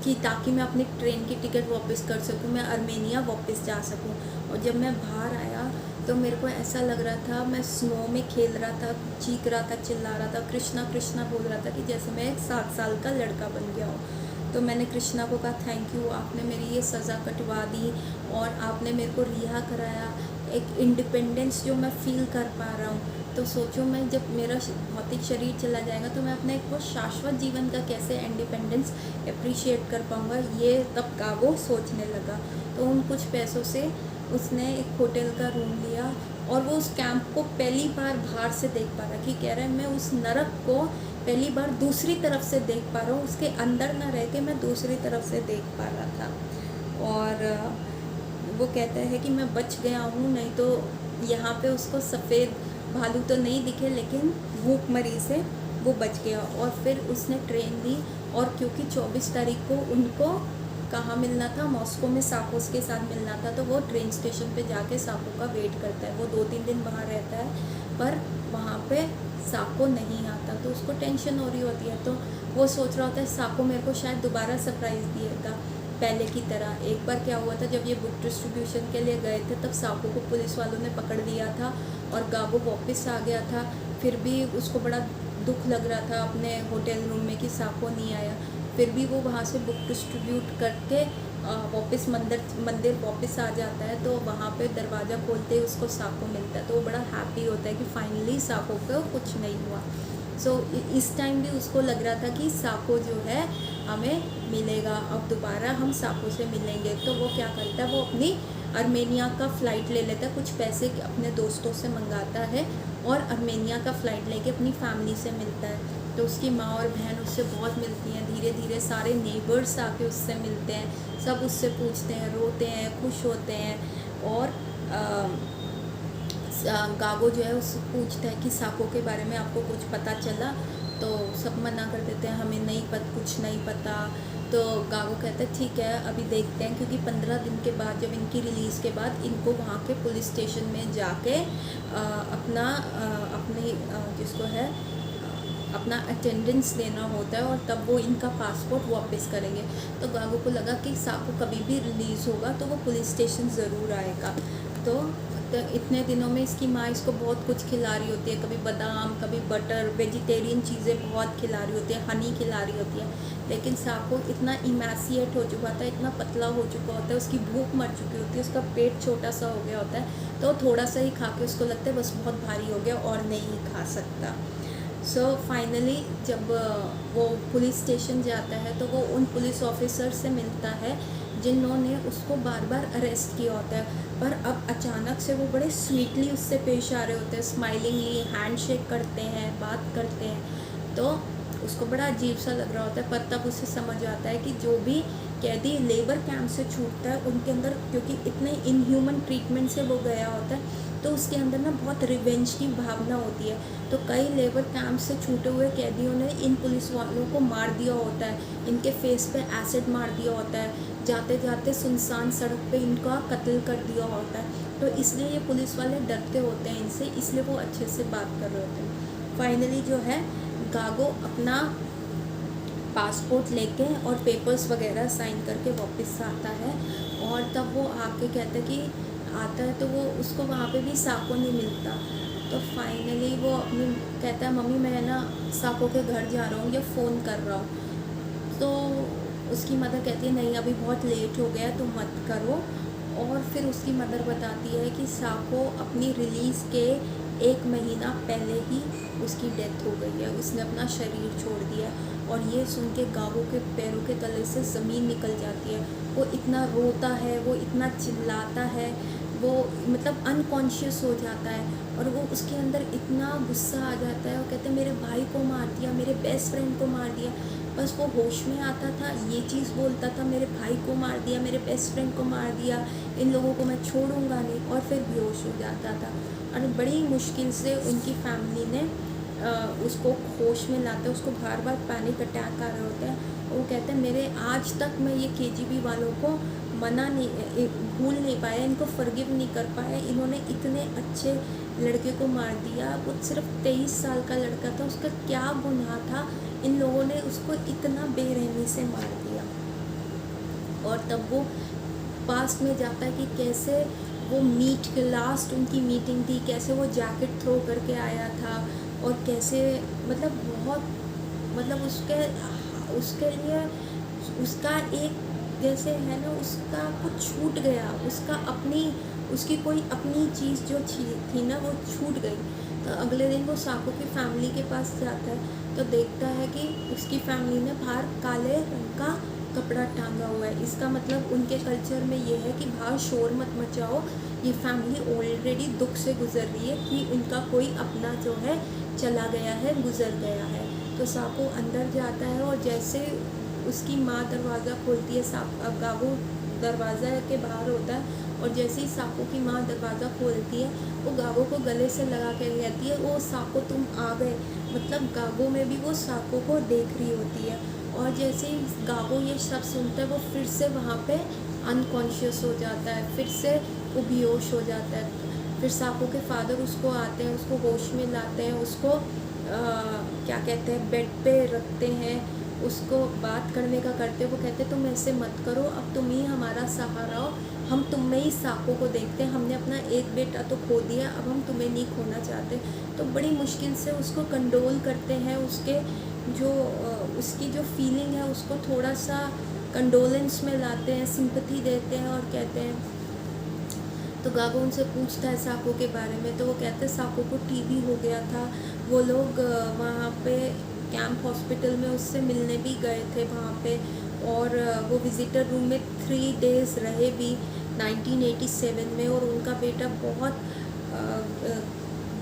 कि ताकि मैं अपनी ट्रेन की टिकट वापस कर सकूं, मैं आर्मेनिया वापस जा सकूं। और जब मैं बाहर आया तो मेरे को ऐसा लग रहा था, मैं स्नो में खेल रहा था, चीख रहा था, चिल्ला रहा था, कृष्णा कृष्णा बोल रहा था कि जैसे मैं एक 7 साल का लड़का बन गया हूँ। तो मैंने कृष्णा को कहा, थैंक यू, आपने मेरी ये सज़ा कटवा दी और आपने मेरे को रिहा कराया। एक इंडिपेंडेंस जो मैं फ़ील कर पा रहा हूँ। तो सोचो, मैं जब मेरा भौतिक शरीर चला जाएगा तो मैं अपने को शाश्वत जीवन का कैसे इंडिपेंडेंस अप्रिशिएट कर पाऊँगा, ये तब गागो सोचने लगा। तो उन कुछ पैसों से उसने एक होटल का रूम लिया और वो उस कैंप को पहली बार बाहर से देख पा रहा, कि कह रहा है मैं उस नरक को पहली बार दूसरी तरफ से देख पा रहा हूँ, उसके अंदर ना रह के मैं दूसरी तरफ से देख पा रहा था। और वो कहता है कि मैं बच गया हूँ, नहीं तो यहाँ पे उसको सफ़ेद भालू तो नहीं दिखे, लेकिन भूखमरी से वो बच गया। और फिर उसने ट्रेन ली, और क्योंकि 24 तारीख को उनको कहाँ मिलना था, मॉस्को में साकोस के साथ मिलना था, तो वो ट्रेन स्टेशन पे जाके साको का वेट करता है। वो 2-3 दिन वहाँ रहता है, पर वहाँ पे साको नहीं आता, तो उसको टेंशन हो रही होती है। तो वो सोच रहा होता है साको मेरे को शायद दोबारा सरप्राइज़ दिएगा पहले की तरह। एक बार क्या हुआ था, जब ये बुक डिस्ट्रीब्यूशन के लिए गए थे तब साको को पुलिस वालों ने पकड़ लिया था और गागो वापस आ गया था। फिर भी उसको बड़ा दुख लग रहा था अपने होटल रूम में कि साको नहीं आया। फिर भी वो वहाँ से बुक डिस्ट्रीब्यूट करके वापस मंदिर वापस आ जाता है। तो वहाँ पे दरवाज़ा खोलते ही उसको साको मिलता है, तो वो बड़ा हैप्पी होता है कि फाइनली साको को कुछ नहीं हुआ। सो इस टाइम भी उसको लग रहा था कि साको जो है हमें मिलेगा, अब दोबारा हम साको से मिलेंगे। तो वो क्या करता है, वो अपनी आर्मेनिया का फ़्लाइट ले लेता है, कुछ पैसे अपने दोस्तों से मंगाता है और आर्मेनिया का फ़्लाइट लेके अपनी फैमिली से मिलता है। तो उसकी माँ और बहन उससे बहुत मिलती हैं, धीरे धीरे सारे नेबर्स आके उससे मिलते हैं, सब उससे पूछते हैं, रोते हैं, खुश होते हैं। और गागो जो है उससे पूछता है कि साको के बारे में आपको कुछ पता चला, तो सब मना कर देते हैं, हमें नहीं कुछ नहीं पता। तो गागो कहता है ठीक है अभी देखते हैं, क्योंकि 15 दिन के बाद, जब इनकी रिलीज़ के बाद, इनको वहाँ के पुलिस स्टेशन में जाके जिसको है अपना अटेंडेंस देना होता है, और तब वो इनका पासपोर्ट वापस करेंगे। तो गागो को लगा कि साको कभी भी रिलीज़ होगा तो वो पुलिस स्टेशन ज़रूर आएगा। तो इतने दिनों में इसकी माँ इसको बहुत कुछ खिला रही होती है, कभी बादाम, कभी बटर, वेजिटेरियन चीज़ें बहुत खिला रही होती है, हनी खिला रही होती है। लेकिन साको इतना इमेसिएट हो चुका था, इतना पतला हो चुका होता है, उसकी भूख मर चुकी होती है, उसका पेट छोटा सा हो गया होता है, तो थोड़ा सा ही खा के उसको लगता है बस बहुत भारी हो गया और नहीं खा सकता। सो फाइनली जब वो पुलिस स्टेशन जाता है तो वो उन पुलिस ऑफिसर से मिलता है जिन्होंने उसको बार बार अरेस्ट किया होता है, पर अब अचानक से वो बड़े स्वीटली उससे पेश आ रहे होते हैं, स्माइलिंगली हैंड शेक करते हैं, बात करते हैं। तो उसको बड़ा अजीब सा लग रहा होता है, पर तब उसे समझ आता है कि जो भी कैदी लेबर कैंप से छूटता है उनके अंदर, क्योंकि इतने इनह्यूमन ट्रीटमेंट से वो गया होता है, तो उसके अंदर ना बहुत रिवेंज की भावना होती है। तो कई लेबर कैंप से छूटे हुए कैदियों ने इन पुलिस वालों को मार दिया होता है, इनके फेस पे एसिड मार दिया होता है, जाते जाते सुनसान सड़क पे इनका कत्ल कर दिया होता है। तो इसलिए ये पुलिस वाले डरते होते हैं इनसे, इसलिए वो अच्छे से बात कर रहे होते हैं। फाइनली जो है गागो अपना पासपोर्ट लेके और पेपर्स वगैरह साइन करके वापस आता है, और तब वो आके कहता है कि आता है तो वो उसको वहाँ पे भी साको नहीं मिलता। तो फाइनली वो अपनी कहता है मम्मी मैं ना साको के घर जा रहा हूँ या फ़ोन कर रहा हूँ। तो उसकी मदर कहती है नहीं अभी बहुत लेट हो गया तुम मत करो। और फिर उसकी मदर बताती है कि साको अपनी रिलीज़ के 1 महीना पहले ही उसकी डेथ हो गई है, उसने अपना शरीर छोड़ दिया है। और ये सुन के गागो के पैरों के तले से ज़मीन निकल जाती है। वो इतना रोता है, वो इतना चिल्लाता है, वो मतलब अनकॉन्शियस हो जाता है, और वो उसके अंदर इतना गुस्सा आ जाता है। वो कहते हैं मेरे भाई को मार दिया, मेरे बेस्ट फ्रेंड को मार दिया। बस वो होश में आता था ये चीज़ बोलता था, मेरे भाई को मार दिया, मेरे बेस्ट फ्रेंड को मार दिया, इन लोगों को मैं छोड़ूंगा नहीं, और फिर बेहोश हो जाता था। और बड़ी मुश्किल से उनकी फैमिली ने उसको होश में लाते हैं। उसको बार बार पैनिक अटैक आ रहे होते हैं, और वो कहते हैं मेरे आज तक मैं ये केजीबी वालों को मना नहीं भूल नहीं पाया, इनको फॉरगिव नहीं कर पाया। इन्होंने इतने अच्छे लड़के को मार दिया, वो सिर्फ 23 साल का लड़का था, उसका क्या गुनाह था, इन लोगों ने उसको इतना बेरहमी से मार दिया। और तब वो पास्ट में जाता है कि कैसे वो लास्ट उनकी मीटिंग थी, कैसे वो जैकेट थ्रो करके आया था, और कैसे मतलब बहुत मतलब उसके लिए उसका एक जैसे है ना उसका कुछ छूट गया, उसकी कोई अपनी चीज़ जो थी ना वो छूट गई। तो अगले दिन वो साको की फैमिली के पास जाता है, तो देखता है कि उसकी फैमिली ने बाहर काले रंग का कपड़ा टांगा हुआ है। इसका मतलब उनके कल्चर में ये है कि बाहर शोर मत मचाओ, ये फैमिली ऑलरेडी दुख से गुजर रही है कि उनका कोई अपना जो है चला गया है, गुजर गया है। तो साको अंदर जाता है, और जैसे उसकी माँ दरवाज़ा खोलती है, गागो दरवाज़ा के बाहर होता है, और जैसे ही साको की माँ दरवाज़ा खोलती है वो गागो को गले से लगा के कहती है ओ साको तुम आ गए। मतलब गागो में भी वो साको को देख रही होती है, और जैसे ही गागो ये सब सुनता है वो फिर से वहाँ पे अनकॉन्शियस हो जाता है, फिर से वो बेहोश हो जाता है। फिर साको के फादर उसको आते हैं, उसको होश में लाते हैं, उसको क्या कहते हैं बेड पे रखते हैं, उसको बात करने का करते। वो कहते तुम ऐसे मत करो, अब तुम ही हमारा सहारा हो, हम तुम में ही साको को देखते हैं, हमने अपना एक बेटा तो खो दिया, अब हम तुम्हें नहीं खोना चाहते। तो बड़ी मुश्किल से उसको कंडोल करते हैं, उसके जो उसकी जो फीलिंग है उसको थोड़ा सा कंडोलेंस में लाते हैं, सिंपैथी देते हैं, और कहते हैं। तो गागो उनसे पूछता है साको के बारे में, तो वो कहते हैं साको को टीबी हो गया था। वो लोग वहाँ पे कैंप हॉस्पिटल में उससे मिलने भी गए थे वहाँ पे, और वो विज़िटर रूम में 3 डेज़ रहे भी 1987 में। और उनका बेटा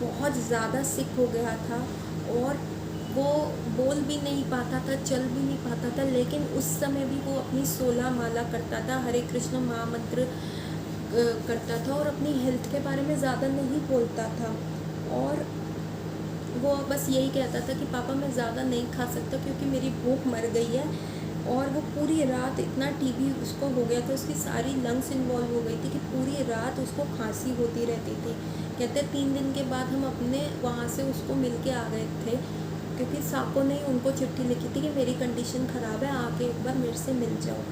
बहुत ज़्यादा सिक हो गया था, और वो बोल भी नहीं पाता था, चल भी नहीं पाता था, लेकिन उस समय भी वो अपनी 16 माला करता था, हरे कृष्ण महामंत्र करता था, और अपनी हेल्थ के बारे में ज़्यादा नहीं बोलता था। और वो बस यही कहता था कि पापा मैं ज़्यादा नहीं खा सकता क्योंकि मेरी भूख मर गई है। और वो पूरी रात इतना टीबी उसको हो गया था, उसकी सारी लंग्स इन्वॉल्व हो गई थी कि पूरी रात उसको खांसी होती रहती थी। कहते 3 दिन के बाद हम अपने वहाँ से उसको मिल के आ गए थे, क्योंकि साको ने उनको चिट्ठी लिखी थी कि मेरी कंडीशन ख़राब है, आके एक बार मेरे से मिल जाओ।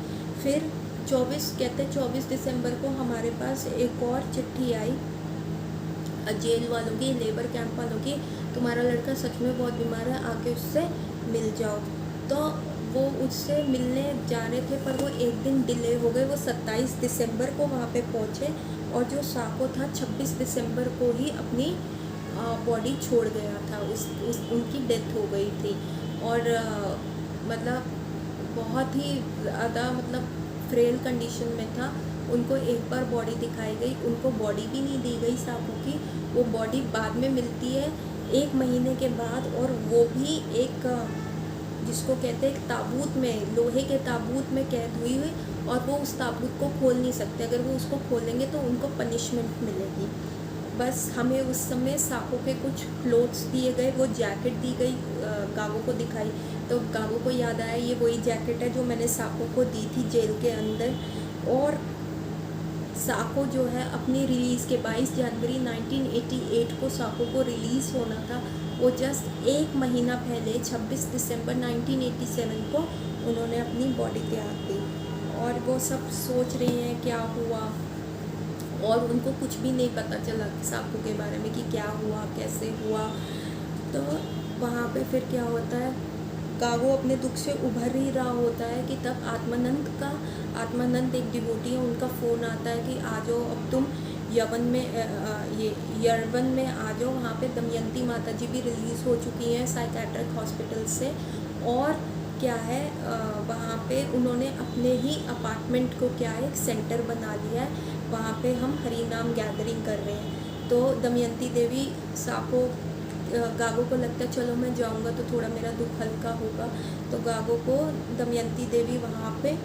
फिर 24 दिसंबर को हमारे पास एक और चिट्ठी आई जेल वालों की, लेबर कैंप वालों की, तुम्हारा लड़का सच में बहुत बीमार है, आके उससे मिल जाओ। तो वो उससे मिलने जा रहे थे, पर वो एक दिन डिले हो गए। वो 27 दिसंबर को वहाँ पे पहुँचे, और जो साको था 26 दिसंबर को ही अपनी बॉडी छोड़ गया था, उनकी डेथ हो गई थी। और मतलब बहुत ही ज़्यादा मतलब फ्रेल कंडीशन में था। उनको एक बार बॉडी दिखाई गई, उनको बॉडी भी नहीं दी गई साको की, वो बॉडी बाद में मिलती है 1 महीने के बाद, और वो भी एक जिसको कहते हैं एक ताबूत में, लोहे के ताबूत में कैद हुई, और वो उस ताबूत को खोल नहीं सकते। अगर वो उसको खोलेंगे तो उनको पनिशमेंट मिलेगी। बस हमें उस समय साको के कुछ क्लोथ्स दिए गए, वो जैकेट दी गई, गागो को दिखाई, तो गागो को याद आया ये वही जैकेट है जो मैंने साको को दी थी जेल के अंदर। और साको जो है अपनी रिलीज़ के 22 जनवरी 1988 को साको को रिलीज़ होना था, वो जस्ट एक महीना पहले 26 दिसंबर 1987 को उन्होंने अपनी बॉडी त्याग दी। और वो सब सोच रहे हैं क्या हुआ, और उनको कुछ भी नहीं पता चला साको के बारे में कि क्या हुआ, कैसे हुआ। तो वहाँ पे फिर क्या होता है, गागो अपने दुख से उभर ही रहा होता है कि तब आत्मानंद एक डिवोटी है, उनका फ़ोन आता है कि आ जाओ अब तुम यवन में आ जाओ। वहाँ पे दमयंती माता जी भी रिलीज़ हो चुकी हैं साइकेट्रिक हॉस्पिटल से। और क्या है, वहाँ पे उन्होंने अपने ही अपार्टमेंट को क्या है एक सेंटर बना लिया है, वहाँ पे हम हरि नाम गैदरिंग कर रहे हैं। तो दमयंती देवी साको गागो को लगता है चलो मैं जाऊंगा तो थोड़ा मेरा दुख हल्का होगा। तो गागो को दमयंती देवी वहाँ पे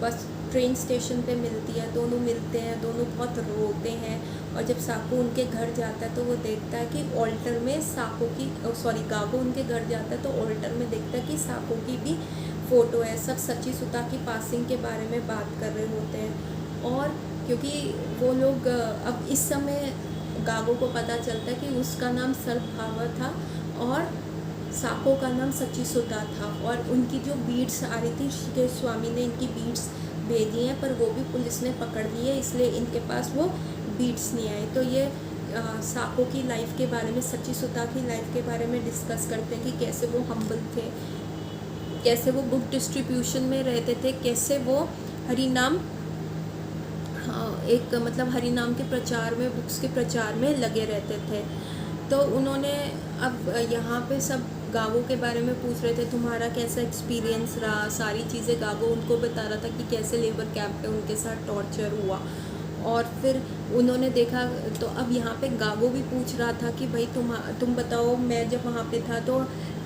बस ट्रेन स्टेशन पे मिलती है, दोनों मिलते हैं, दोनों बहुत रोते हैं। और जब साको उनके घर जाता है तो वो देखता है कि ऑल्टर में गागो उनके घर जाता है तो ऑल्टर में देखता है कि साको की भी फ़ोटो है। सब सची सुता की पासिंग के बारे में बात कर रहे होते हैं। और क्योंकि वो लोग अब इस समय गागो को पता चलता है कि उसका नाम सर्वभावा था और साको का नाम सची सुता था। और उनकी जो बीड्स आ रही थी, ऋषिकेश स्वामी ने इनकी बीड्स भेजी हैं, पर वो भी पुलिस ने पकड़ ली है, इसलिए इनके पास वो बीड्स नहीं आए। तो ये साको की लाइफ के बारे में, सची सुता की लाइफ के बारे में डिस्कस करते हैं कि कैसे वो हम्बल थे, कैसे वो बुक डिस्ट्रीब्यूशन में रहते थे, कैसे वो हरि नाम एक मतलब हरि नाम के प्रचार में, बुक्स के प्रचार में लगे रहते थे। तो उन्होंने अब यहाँ पे सब गागो के बारे में पूछ रहे थे, तुम्हारा कैसा एक्सपीरियंस रहा, सारी चीज़ें गागो उनको बता रहा था कि कैसे लेबर कैंप पे उनके साथ टॉर्चर हुआ। और फिर उन्होंने देखा तो अब यहाँ पे गागो भी पूछ रहा था कि भाई तुम बताओ, मैं जब वहाँ पे था तो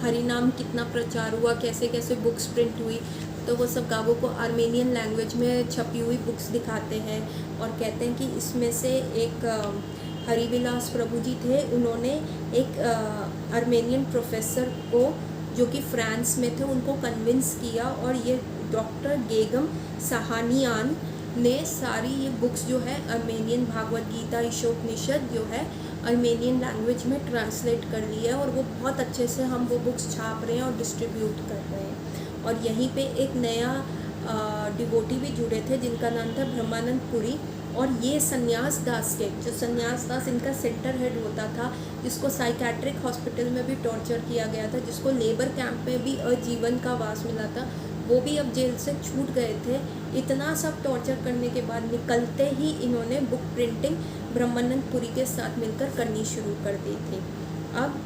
हरि नाम कितना प्रचार हुआ, कैसे कैसे बुक्स प्रिंट हुई। तो वो सब गागो को आर्मेनियन लैंग्वेज में छपी हुई बुक्स दिखाते हैं और कहते हैं कि इसमें से एक हरिविलास प्रभु जी थे, उन्होंने एक आर्मेनियन प्रोफेसर को जो कि फ्रांस में थे उनको कन्विंस किया, और ये डॉक्टर गेगम सहानियान ने सारी ये बुक्स जो है आर्मेनियन भागवत गीता ईशोपनिषद जो है आर्मेनियन लैंग्वेज में ट्रांसलेट कर ली है, और वो बहुत अच्छे से हम वो बुक्स छाप रहे हैं और डिस्ट्रीब्यूट कर रहे हैं। और यहीं पे एक नया डिवोटी भी जुड़े थे जिनका नाम था ब्रह्मानंद पुरी, और ये सन्यास दास के जो सन्यास दास इनका सेंटर हेड होता था, जिसको साइकेट्रिक हॉस्पिटल में भी टॉर्चर किया गया था, जिसको लेबर कैंप में भी आजीवन का वास मिला था, वो भी अब जेल से छूट गए थे। इतना सब टॉर्चर करने के बाद निकलते ही इन्होंने बुक प्रिंटिंग ब्रह्मानंद पुरी के साथ मिलकर करनी शुरू कर दी थी। अब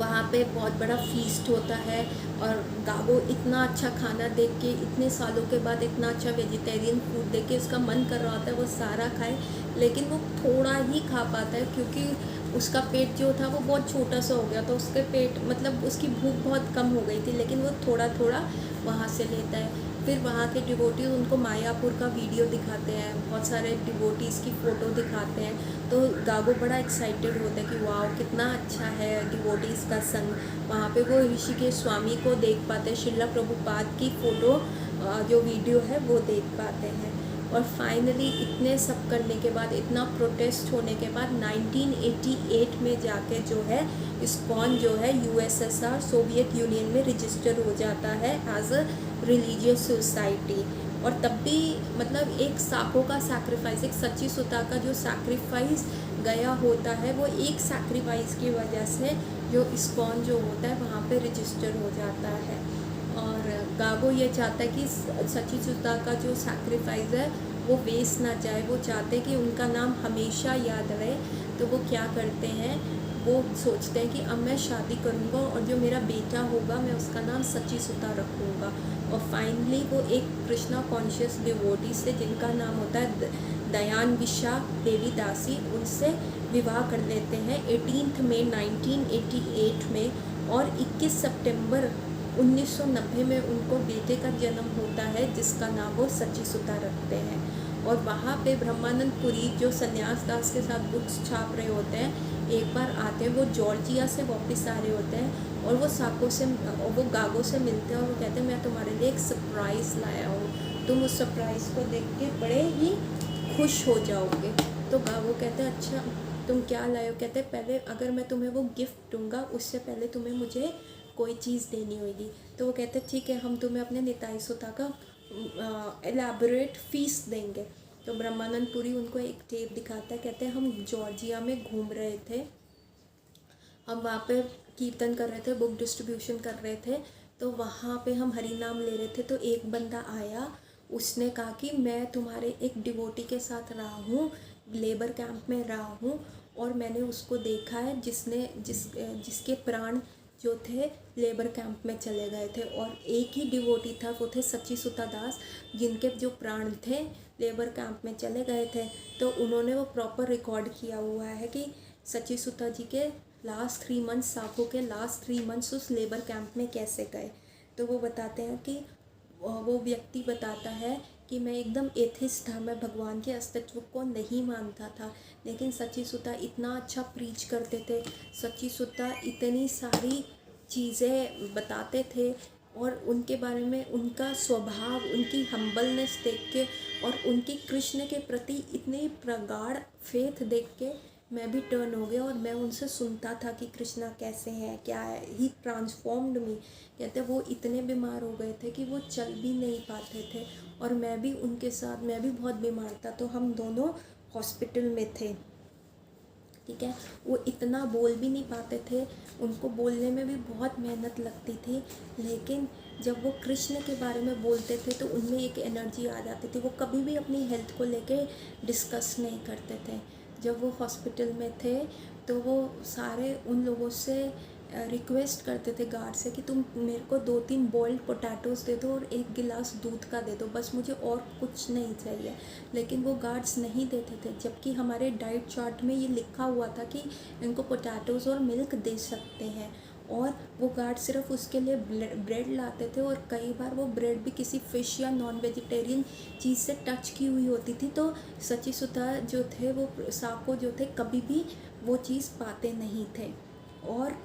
वहाँ पे बहुत बड़ा फीस्ट होता है, और गागो इतना अच्छा खाना देख के, इतने सालों के बाद इतना अच्छा वेजिटेरियन फूड देख के उसका मन कर रहा होता है वो सारा खाए, लेकिन वो थोड़ा ही खा पाता है क्योंकि उसका पेट जो था वो बहुत छोटा सा हो गया, तो उसके पेट मतलब उसकी भूख बहुत कम हो गई थी, लेकिन वो थोड़ा थोड़ा वहाँ से लेता है। फिर वहाँ के डिवोटीज उनको मायापुर का वीडियो दिखाते हैं, बहुत सारे डिवोटीज़ की फ़ोटो दिखाते हैं, तो गागो बड़ा एक्साइटेड होता है कि वाह कितना अच्छा है डिवोटीज़ का संग। वहाँ पे वो ऋषिकेश स्वामी को देख पाते हैं, श्रीला प्रभुपाद की फ़ोटो जो वीडियो है वो देख पाते हैं। और फाइनली इतने सब करने के बाद, इतना प्रोटेस्ट होने के बाद 1988 में जाके जो है इस्कॉन जो है यूएसएसआर सोवियत यूनियन में रजिस्टर हो जाता है एज अ रिलीजियस सोसाइटी। और तब भी मतलब एक साको का सैक्रिफाइस, एक सच्ची सुता का जो सैक्रिफाइस गया होता है, वो एक सैक्रिफाइस की वजह से जो इस्कॉन जो होता है वहाँ पे रजिस्टर हो जाता है। और गागो ये चाहता है कि सच्ची सुता का जो सैक्रिफाइस है वो वेस्ट ना जाए, वो चाहते हैं कि उनका नाम हमेशा याद रहे। तो वो क्या करते हैं, वो सोचते हैं कि अब मैं शादी करूँगा और जो मेरा बेटा होगा मैं उसका नाम सच्ची सुता रखूँगा। और फाइनली वो एक कृष्णा कॉन्शियस डिवोटी से जिनका नाम होता है दयान विशा देवी दासी, उनसे विवाह कर लेते हैं 18 मई 1988 में। और 21 सितंबर 1990 में उनको बेटे का जन्म होता है जिसका नाम वो सच्ची सुता रखते हैं। और वहाँ पे ब्रह्मानंद पुरी जो सन्यास दास के साथ बुक्स छाप रहे होते हैं, एक बार आते हैं, वो जॉर्जिया से वापस आ रहे होते हैं, और वो साको से वो गागो से मिलते हैं, और वो कहते हैं मैं तुम्हारे लिए एक सरप्राइज़ लाया हूँ, तुम उस सरप्राइज़ को देख के बड़े ही खुश हो जाओगे। तो वो कहते हैं अच्छा तुम क्या लाए हो? कहते हैं पहले अगर मैं तुम्हें वो गिफ्ट दूंगा उससे पहले तुम्हें मुझे कोई चीज़ देनी होगी। तो वो कहते हैं ठीक है, हम तुम्हें अपने निताई सुता का एलैबोरेट फीस देंगे। तो ब्रह्मानंद पुरी उनको एक टेप दिखाता है, कहते हैं हम जॉर्जिया में घूम रहे थे, हम वहाँ पे कीर्तन कर रहे थे, बुक डिस्ट्रीब्यूशन कर रहे थे, तो वहाँ पे हम हरि नाम ले रहे थे। तो एक बंदा आया, उसने कहा कि मैं तुम्हारे एक डिवोटी के साथ रहा हूँ, लेबर कैंप में रहा हूँ, और मैंने उसको देखा है जिसके प्राण जो थे लेबर कैंप में चले गए थे। और एक ही डिवोटी था, वो थे सच्ची सुता दास, जिनके जो प्राण थे लेबर कैंप में चले गए थे। तो उन्होंने वो प्रॉपर रिकॉर्ड किया हुआ है कि सच्ची सुता जी के लास्ट 3 मंथ्स, साखू के लास्ट 3 मंथ्स उस लेबर कैंप में कैसे गए। तो वो बताते हैं कि वो व्यक्ति बताता है कि मैं एकदम एथिस्ट था, मैं भगवान के अस्तित्व को नहीं मानता था, लेकिन सच्ची सुता इतना अच्छा प्रीच करते थे, सच्ची सुता इतनी सारी चीज़ें बताते थे, और उनके बारे में उनका स्वभाव, उनकी हम्बलनेस देख के और उनकी कृष्ण के प्रति इतनी प्रगाढ़ फेथ देख के मैं भी टर्न हो गया, और मैं उनसे सुनता था कि कृष्णा कैसे हैं, क्या है। ही ट्रांसफॉर्म्ड मी। कहते वो इतने बीमार हो गए थे कि वो चल भी नहीं पाते थे, और मैं भी उनके साथ, मैं भी बहुत बीमार था, तो हम दोनों हॉस्पिटल में थे। ठीक है, वो इतना बोल भी नहीं पाते थे, उनको बोलने में भी बहुत मेहनत लगती थी, लेकिन जब वो कृष्ण के बारे में बोलते थे तो उनमें एक एनर्जी आ जाती थी। वो कभी भी अपनी हेल्थ को लेके डिस्कस नहीं करते थे। जब वो हॉस्पिटल में थे तो वो सारे उन लोगों से रिक्वेस्ट करते थे गार्ड से कि तुम मेरे को 2-3 बॉइल्ड पोटैटोज़ दे दो और 1 गिलास दूध का दे दो, बस मुझे और कुछ नहीं चाहिए। लेकिन वो गार्ड्स नहीं देते थे, जबकि हमारे डाइट चार्ट में ये लिखा हुआ था कि इनको पोटैटोज़ और मिल्क दे सकते हैं, और वो गार्ड सिर्फ उसके लिए ब्रेड लाते थे, और कई बार वो ब्रेड भी किसी फ़िश या नॉन वेजिटेरियन चीज़ से टच की हुई होती थी। तो सच्ची सुता जो थे, वो साको जो थे, कभी भी वो चीज़ पाते नहीं थे। और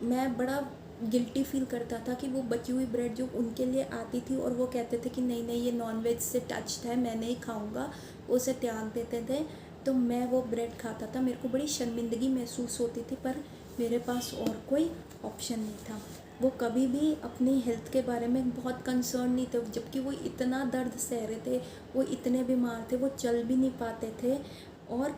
मैं बड़ा गिल्टी फील करता था कि वो बची हुई ब्रेड जो उनके लिए आती थी, और वो कहते थे कि नहीं नहीं ये नॉन वेज से टच्ड है, मैं नहीं खाऊंगा, उसे त्याग देते थे। तो मैं वो ब्रेड खाता था, मेरे को बड़ी शर्मिंदगी महसूस होती थी, पर मेरे पास और कोई ऑप्शन नहीं था। वो कभी भी अपनी हेल्थ के बारे में बहुत कंसर्न नहीं थे, जबकि वो इतना दर्द सह रहे थे, वो इतने बीमार थे, वो चल भी नहीं पाते थे। और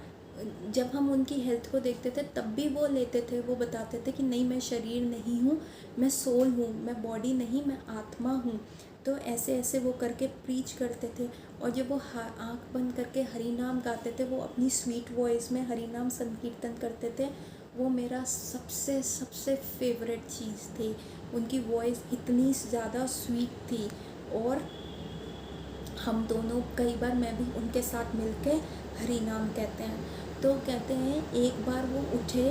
जब हम उनकी हेल्थ को देखते थे तब भी वो लेते थे, वो बताते थे कि नहीं मैं शरीर नहीं हूँ, मैं सोल हूँ, मैं बॉडी नहीं, मैं आत्मा हूँ। तो ऐसे ऐसे वो करके प्रीच करते थे। और जब वो आँख बंद करके हरि नाम गाते थे, वो अपनी स्वीट वॉइस में हरि नाम संकीर्तन करते थे, वो मेरा सबसे सबसे फेवरेट चीज़ थी। उनकी वॉइस इतनी ज़्यादा स्वीट थी, और हम दोनों कई बार मैं भी उनके साथ मिलके हरि नाम कहते हैं। तो कहते हैं एक बार वो उठे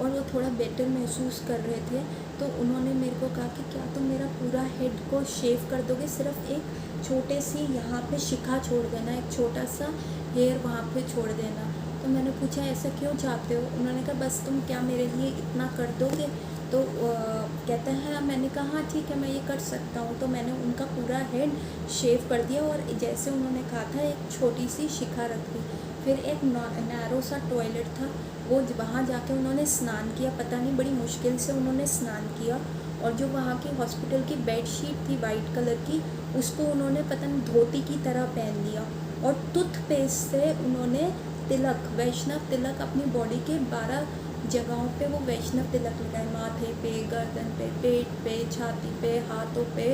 और वो थोड़ा बेटर महसूस कर रहे थे, तो उन्होंने मेरे को कहा कि क्या तुम मेरा पूरा हेड को शेव कर दोगे, सिर्फ एक छोटे सी यहाँ पे शिखा छोड़ देना, एक छोटा सा हेयर वहाँ पे छोड़ देना। तो मैंने पूछा ऐसा क्यों चाहते हो? उन्होंने कहा बस तुम क्या मेरे लिए इतना कर दोगे? तो कहते हैं, मैंने कहा हाँ ठीक है मैं ये कर सकता हूँ। तो मैंने उनका पूरा हेड शेव कर दिया, और जैसे उन्होंने कहा था एक छोटी सी शिखा रख दी। फिर एक नैरो सा टॉयलेट था, वो वहाँ जाके उन्होंने स्नान किया, पता नहीं बड़ी मुश्किल से उन्होंने स्नान किया। और जो वहाँ की हॉस्पिटल की बेडशीट थी वाइट कलर की, उसको उन्होंने पता नहीं धोती की तरह पहन लिया, और टूथपेस्ट से उन्होंने तिलक, वैष्णव तिलक अपनी बॉडी के 12 जगहों पे वो वैष्णव तिलक लगाए, माथे पे, गर्दन पे, पेट पे, छाती पे, हाथों पे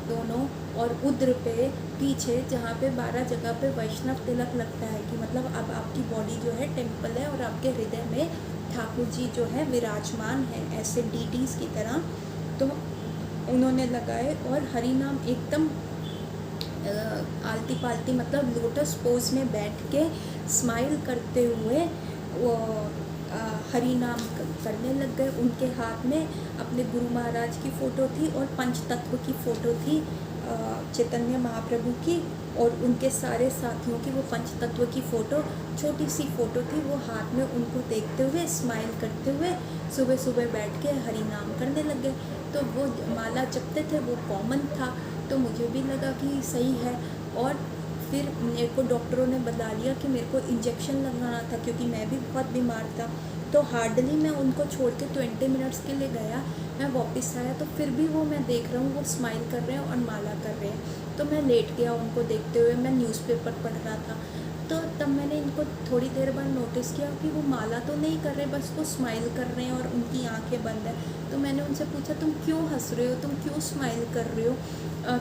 दोनों, और उद्र पे पीछे, जहाँ पे 12 जगह पे वैष्णव तिलक लगता है कि मतलब अब आपकी बॉडी जो है टेम्पल है, और आपके हृदय में ठाकुर जी जो है विराजमान है, ऐसे डीटीज़ की तरह। तो उन्होंने लगाए, और हरि नाम एकदम आलती पालती, मतलब लोटस पोज में बैठ के स्माइल करते हुए वो हरि नाम करने लग गए। उनके हाथ में अपने गुरु महाराज की फ़ोटो थी, और पंचतत्व की फ़ोटो थी, चैतन्य महाप्रभु की, और उनके सारे साथियों की वो पंचतत्व की फ़ोटो, छोटी सी फ़ोटो थी। वो हाथ में उनको देखते हुए स्माइल करते हुए सुबह सुबह बैठ के हरि नाम करने लग गए। तो वो माला जपते थे, वो कॉमन था। तो तो मुझे भी लगा कि सही है। और फिर मेरे को डॉक्टरों ने बता दिया कि मेरे को इंजेक्शन लगाना था, क्योंकि मैं भी बहुत बीमार था। तो हार्डली मैं उनको छोड़ के 20 मिनट्स के लिए गया, मैं वापस आया तो फिर भी वो मैं देख रहा हूँ वो स्माइल कर रहे हैं और माला कर रहे हैं। तो मैं लेट गया उनको देखते हुए, मैं न्यूज़पेपर पढ़ रहा था। तो तब मैंने इनको थोड़ी देर बाद नोटिस किया कि वो माला तो नहीं कर रहे, बस वो स्माइल कर रहे हैं और उनकी आंखें बंद है। तो मैंने उनसे पूछा, तुम क्यों हंस रहे हो, तुम क्यों स्माइल कर रहे हो,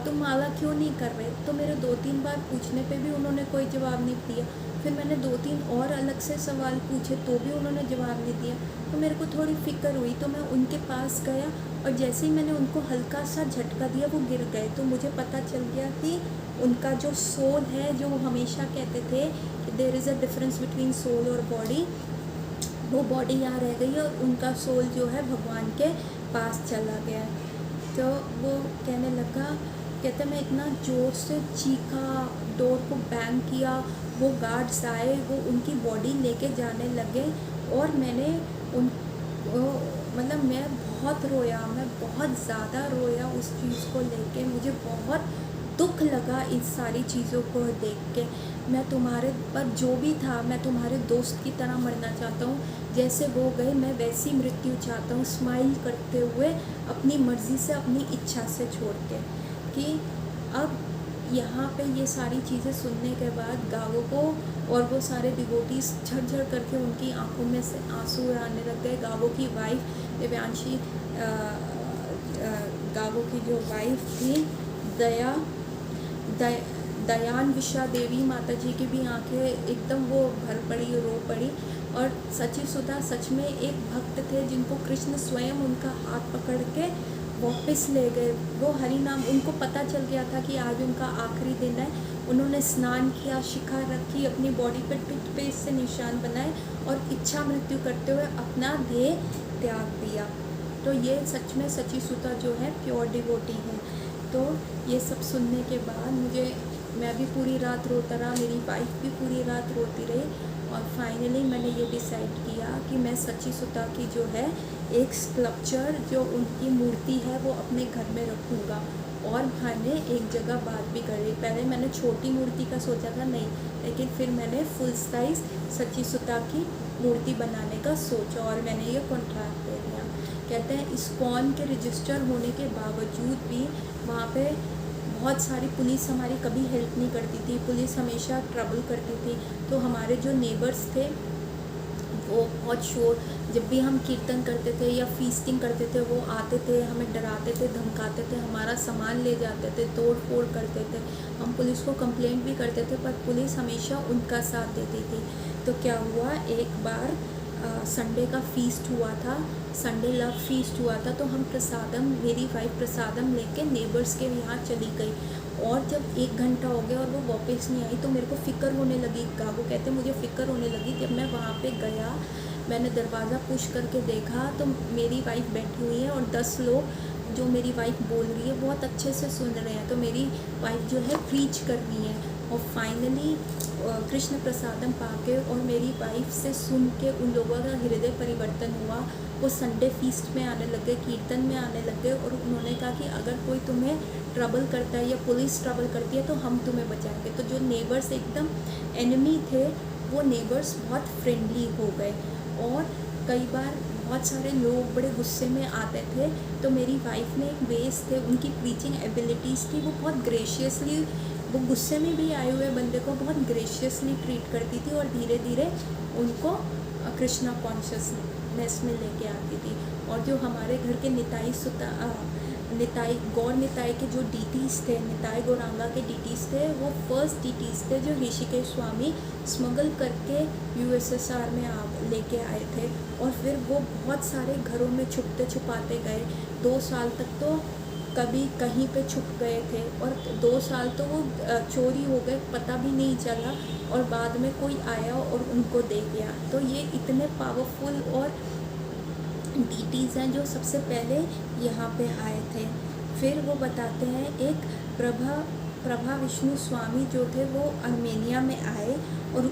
तुम माला क्यों नहीं कर रहे? तो मेरे 2-3 बार पूछने पे भी उन्होंने कोई जवाब नहीं दिया। फिर मैंने 2-3 और अलग से सवाल पूछे तो भी उन्होंने जवाब नहीं दिया। तो मेरे को थोड़ी फ़िक्र हुई, तो मैं उनके पास गया और जैसे ही मैंने उनको हल्का सा झटका दिया वो गिर गए। तो मुझे पता चल गया कि उनका जो सोल है, जो वो हमेशा कहते थे कि there is a difference between soul और बॉडी, वो बॉडी यहाँ रह गई और उनका सोल जो है भगवान के पास चला गया है। तो वो कहने लगा, कहते मैं इतना ज़ोर से चीखा, डोर को बैंग किया, वो गार्ड्स आए, वो उनकी बॉडी लेके जाने लगे और मैंने उन मतलब मैं बहुत रोया, मैं बहुत ज़्यादा रोया उस चीज़ को लेके। मुझे बहुत दुख लगा इन सारी चीज़ों को देख के। मैं तुम्हारे पर जो भी था, मैं तुम्हारे दोस्त की तरह मरना चाहता हूँ, जैसे वो गए मैं वैसी मृत्यु चाहता हूँ, स्माइल करते हुए, अपनी मर्ज़ी से, अपनी इच्छा से छोड़ के। कि अब यहाँ पे ये सारी चीज़ें सुनने के बाद गावों को और वो सारे डिवोटीज झरझर करके उनकी आंखों में से आंसू आने लग गए। गावों की वाइफ दिव्यांशी, गावों की जो वाइफ थी दयान विशा देवी माता जी की भी आंखें एकदम वो भर पड़ी, रो पड़ी। और सची सुधा सच में एक भक्त थे जिनको कृष्ण स्वयं उनका हाथ पकड़ के वापस ले गए। वो हरि नाम, उनको पता चल गया था कि आज उनका आखिरी दिन है। उन्होंने स्नान किया, शिखा रखी, अपनी बॉडी पे टूथपेस्ट से निशान बनाए और इच्छा मृत्यु करते हुए अपना देह त्याग दिया। तो ये सच में सची सुधा जो है प्योर डिवोटी है। तो ये सब सुनने के बाद मैं भी पूरी रात रोता रहा, मेरी वाइफ भी पूरी रात रोती रही। और फाइनली मैंने ये डिसाइड किया कि मैं सची सुधा की जो है एक स्कल्पचर, जो उनकी मूर्ति है, वो अपने घर में रखूँगा। और मैंने एक जगह बात भी करी, पहले मैंने छोटी मूर्ति का सोचा था, नहीं, लेकिन फिर मैंने फुल साइज़ सची सुधा की मूर्ति बनाने का सोचा और मैंने ये कॉन्ट्रैक्ट ले लिया। कहते हैं इस्कॉन के रजिस्टर होने के बावजूद भी वहाँ पे बहुत सारी पुलिस हमारी कभी हेल्प नहीं करती थी, पुलिस हमेशा ट्रबल करती थी। तो हमारे जो नेबर्स थे वो बहुत शोर, जब भी हम कीर्तन करते थे या फीस्टिंग करते थे वो आते थे, हमें डराते थे, धमकाते थे, हमारा सामान ले जाते थे, तोड़ फोड़ करते थे। हम पुलिस को कंप्लेंट भी करते थे पर पुलिस हमेशा उनका साथ देती थी। तो क्या हुआ, एक बार संडे का फीस्ट हुआ था, संडे लव फीस्ट हुआ था। तो हम प्रसादम, मेरी वाइफ प्रसादम लेके नेबर्स के यहाँ चली गई। और जब 1 घंटा हो गया और वो वापस नहीं आई तो मेरे को फ़िक्र होने लगी। गागो कहते मुझे फ़िक्र होने लगी। जब मैं वहाँ पे गया, मैंने दरवाज़ा पुश करके देखा तो मेरी वाइफ बैठी हुई है और 10 लोग जो मेरी वाइफ बोल रही है बहुत अच्छे से सुन रहे हैं। तो मेरी वाइफ जो है प्रीच कर रही है। और फाइनली कृष्ण प्रसादम पाके और मेरी वाइफ से सुन के उन लोगों का हृदय परिवर्तन हुआ। वो संडे फीस्ट में आने लग गए, कीर्तन में आने लग गए और उन्होंने कहा कि अगर कोई तुम्हें ट्रबल करता है या पुलिस ट्रबल करती है तो हम तुम्हें बचाएंगे। तो जो नेबर्स एकदम एनिमी थे वो नेबर्स बहुत फ्रेंडली हो गए। और कई बार बहुत सारे लोग बड़े गुस्से में आते थे तो मेरी वाइफ ने एक वेस थे, उनकी प्रीचिंग एबिलिटीज़ थी, वो बहुत ग्रेशियसली, वो गुस्से में भी आए हुए बंदे को बहुत ग्रेशियसली ट्रीट करती थी और धीरे धीरे उनको कृष्णा कॉन्शियसनेस में लेके आती थी। और जो हमारे घर के निताई गौर निताई के जो डीटीज़ थे, निताई गौरांगा के डीटीज़ थे, वो फर्स्ट डीटीज़ थे जो ऋषिकेश स्वामी स्मगल करके यूएसएसआर में लेके आए थे। और फिर वो बहुत सारे घरों में छुपते छुपाते गए। 2 साल तक तो कभी कहीं पे छुप गए थे और 2 साल तो वो चोरी हो गए, पता भी नहीं चला। और बाद में कोई आया और उनको दे गया। तो ये इतने पावरफुल और डीटीज़ हैं जो सबसे पहले यहाँ पे आए थे। फिर वो बताते हैं एक प्रभा विष्णु स्वामी जो थे वो आर्मेनिया में आए और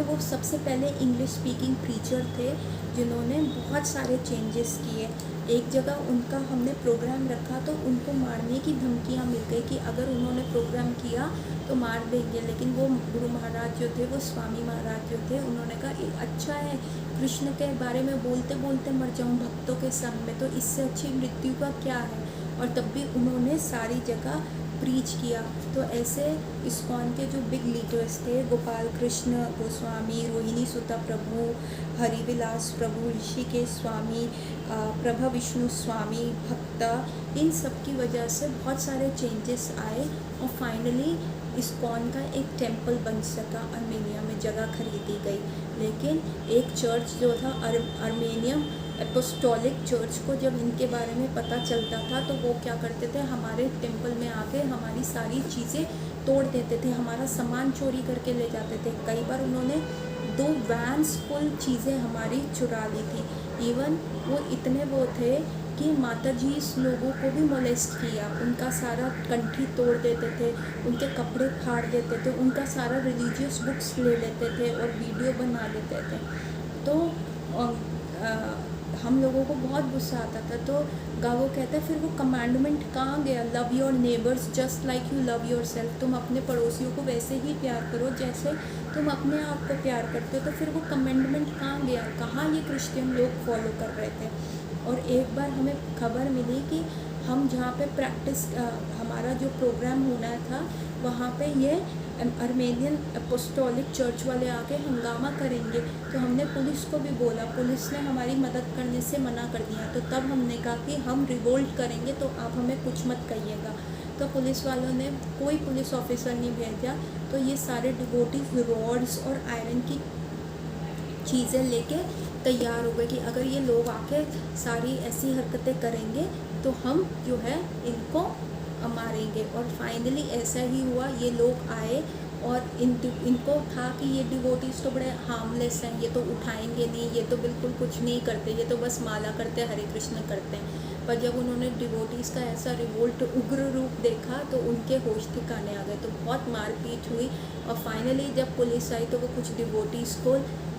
वो सबसे पहले इंग्लिश स्पीकिंग प्रीचर थे जिन्होंने बहुत सारे चेंजेस किए। एक जगह उनका हमने प्रोग्राम रखा तो उनको मारने की धमकियाँ मिल गई कि अगर उन्होंने प्रोग्राम किया तो मार देंगे। लेकिन वो गुरु महाराज जो थे, वो स्वामी महाराज जो थे, उन्होंने कहा अच्छा है कृष्ण के बारे में बोलते बोलते मर जाऊँ भक्तों के संग में, तो इससे अच्छी मृत्यु का क्या है। और तब भी उन्होंने सारी जगह प्रीच किया। तो ऐसे इस्कॉन के जो बिग लीडर्स थे, गोपाल कृष्ण गोस्वामी, रोहिणी सुता प्रभु, हरिविलास प्रभु, ऋषिकेश स्वामी, प्रभा विष्णु स्वामी, भक्ता, इन सब की वजह से बहुत सारे चेंजेस आए और फाइनली इस्कॉन का एक टेम्पल बन सका। आर्मेनिया में जगह खरीदी गई। लेकिन एक चर्च जो था आर्मेनियम एपोस्टोलिक चर्च को जब इनके बारे में पता चलता था तो वो क्या करते थे, हमारे टेम्पल में आके हमारी सारी चीज़ें तोड़ देते थे, हमारा सामान चोरी करके ले जाते थे। कई बार उन्होंने 2 वैन्स फुल चीज़ें हमारी चुरा ली थी। इवन वो इतने वो थे कि माता जी इस लोगों को भी मोलेस्ट किया, उनका सारा कंठी तोड़ देते थे, उनके कपड़े फाड़ देते थे, उनका सारा रिलीजियस बुक्स ले लेते थे और वीडियो बना देते थे। तो हम लोगों को बहुत गुस्सा आता था। तो गावो कहता है फिर वो कमांडमेंट कहाँ गया, love your neighbours just like you love your self. तुम अपने पड़ोसियों को वैसे ही प्यार करो जैसे तुम अपने आप को प्यार करते हो। तो फिर वो कमांडमेंट कहाँ गया, कहाँ ये क्रिश्चियन लोग फॉलो कर रहे थे। और एक बार हमें खबर मिली कि हम जहाँ पे प्रैक्टिस हमारा जो प्रोग्राम होना था वहाँ पे ये आर्मेनियन अपोस्टोलिक चर्च वाले आके हंगामा करेंगे। तो हमने पुलिस को भी बोला, पुलिस ने हमारी मदद करने से मना कर दिया। तो तब हमने कहा कि हम रिवोल्ट करेंगे तो आप हमें कुछ मत कहिएगा। तो पुलिस वालों ने कोई पुलिस ऑफिसर नहीं भेजा। तो ये सारे डिवोटीज रॉड्स और आयरन की चीज़ें लेके तैयार हो गए कि अगर ये लोग आके सारी ऐसी हरकतें करेंगे तो हम जो है इनको मारेंगे। और फाइनली ऐसा ही हुआ, ये लोग आए और इनको था कि ये डिवोटीज़ तो बड़े हार्मलेस हैं, ये तो उठाएंगे नहीं, ये तो बिल्कुल कुछ नहीं करते, ये तो बस माला करते हरे कृष्ण करते हैं। पर जब उन्होंने डिवोटीज़ का ऐसा रिवोल्ट उग्र रूप देखा तो उनके होश ठिकाने आ गए। तो बहुत मारपीट हुई और फाइनली जब पुलिस आई तो वो कुछ डिवोटीज़ को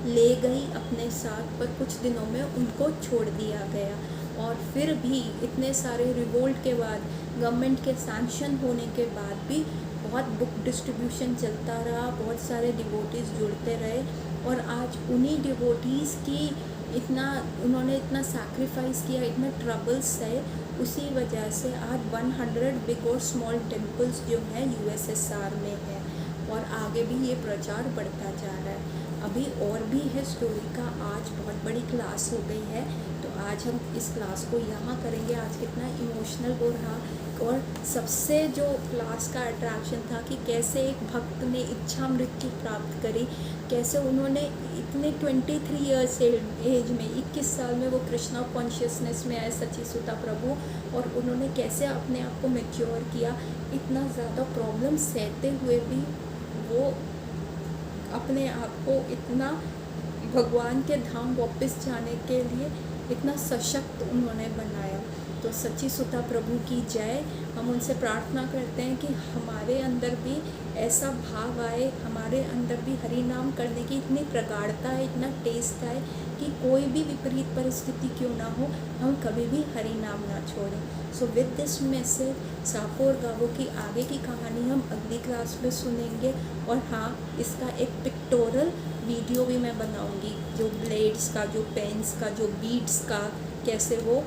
ले गई अपने साथ, पर कुछ दिनों में उनको छोड़ दिया गया। और फिर भी इतने सारे रिवोल्ट के बाद, गवर्नमेंट के सैंक्शन होने के बाद भी बहुत बुक डिस्ट्रीब्यूशन चलता रहा, बहुत सारे डिवोटीज़ जुड़ते रहे। और आज उन्हीं डिवोटीज़ की उन्होंने इतना सैक्रिफाइस किया, इतने ट्रबल्स है, उसी वजह से आज 100 बिग और स्मॉल टेम्पल्स जो हैं यूएसएसआर में है। और आगे भी ये प्रचार बढ़ता जा रहा है। अभी और भी है स्टोरी का, आज बहुत बड़ी क्लास हो गई है तो आज हम इस क्लास को यहाँ करेंगे। आज कितना इमोशनल हो रहा। और सबसे जो क्लास का अट्रैक्शन था कि कैसे एक भक्त ने इच्छा मृत्यु प्राप्त करी, कैसे उन्होंने इतने 23 ईयर्स एज में, 21 साल में वो कृष्णा कॉन्शियसनेस में आए सच्ची सुता प्रभु, और उन्होंने कैसे अपने आप को मैच्योर किया। इतना ज़्यादा प्रॉब्लम सहते हुए भी वो अपने आप को इतना भगवान के धाम वापस जाने के लिए इतना सशक्त उन्होंने बनाया। तो सच्ची सुता प्रभु की जय। हम उनसे प्रार्थना करते हैं कि हमारे अंदर भी ऐसा भाव आए, हमारे अंदर भी हरि नाम करने की इतनी प्रगाढ़ता है, इतना टेस्ट आए कि कोई भी विपरीत परिस्थिति क्यों ना हो, हम कभी भी हरि नाम ना छोड़ें। सो विद दिस मैसेज, साको और गावो की आगे की कहानी हम अगली क्लास में सुनेंगे। और हाँ, इसका एक पिक्टोरल वीडियो भी मैं बनाऊंगी, जो ब्लेड्स का, जो पेन्स का, जो बीड्स का, कैसे वो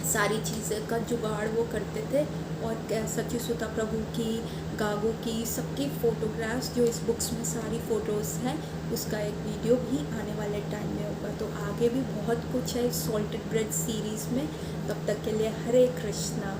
सारी चीज़ें का जुगाड़ वो करते थे। और सच्ची सुता प्रभु की, गावो की, सबकी फ़ोटोग्राफ्स जो इस बुक्स में सारी फ़ोटोज़ हैं, उसका एक वीडियो भी आने वाले टाइम में होगा। तो आगे भी बहुत कुछ है इस सॉल्टेड ब्रेड सीरीज़ में। तब तक के लिए हरे कृष्णा।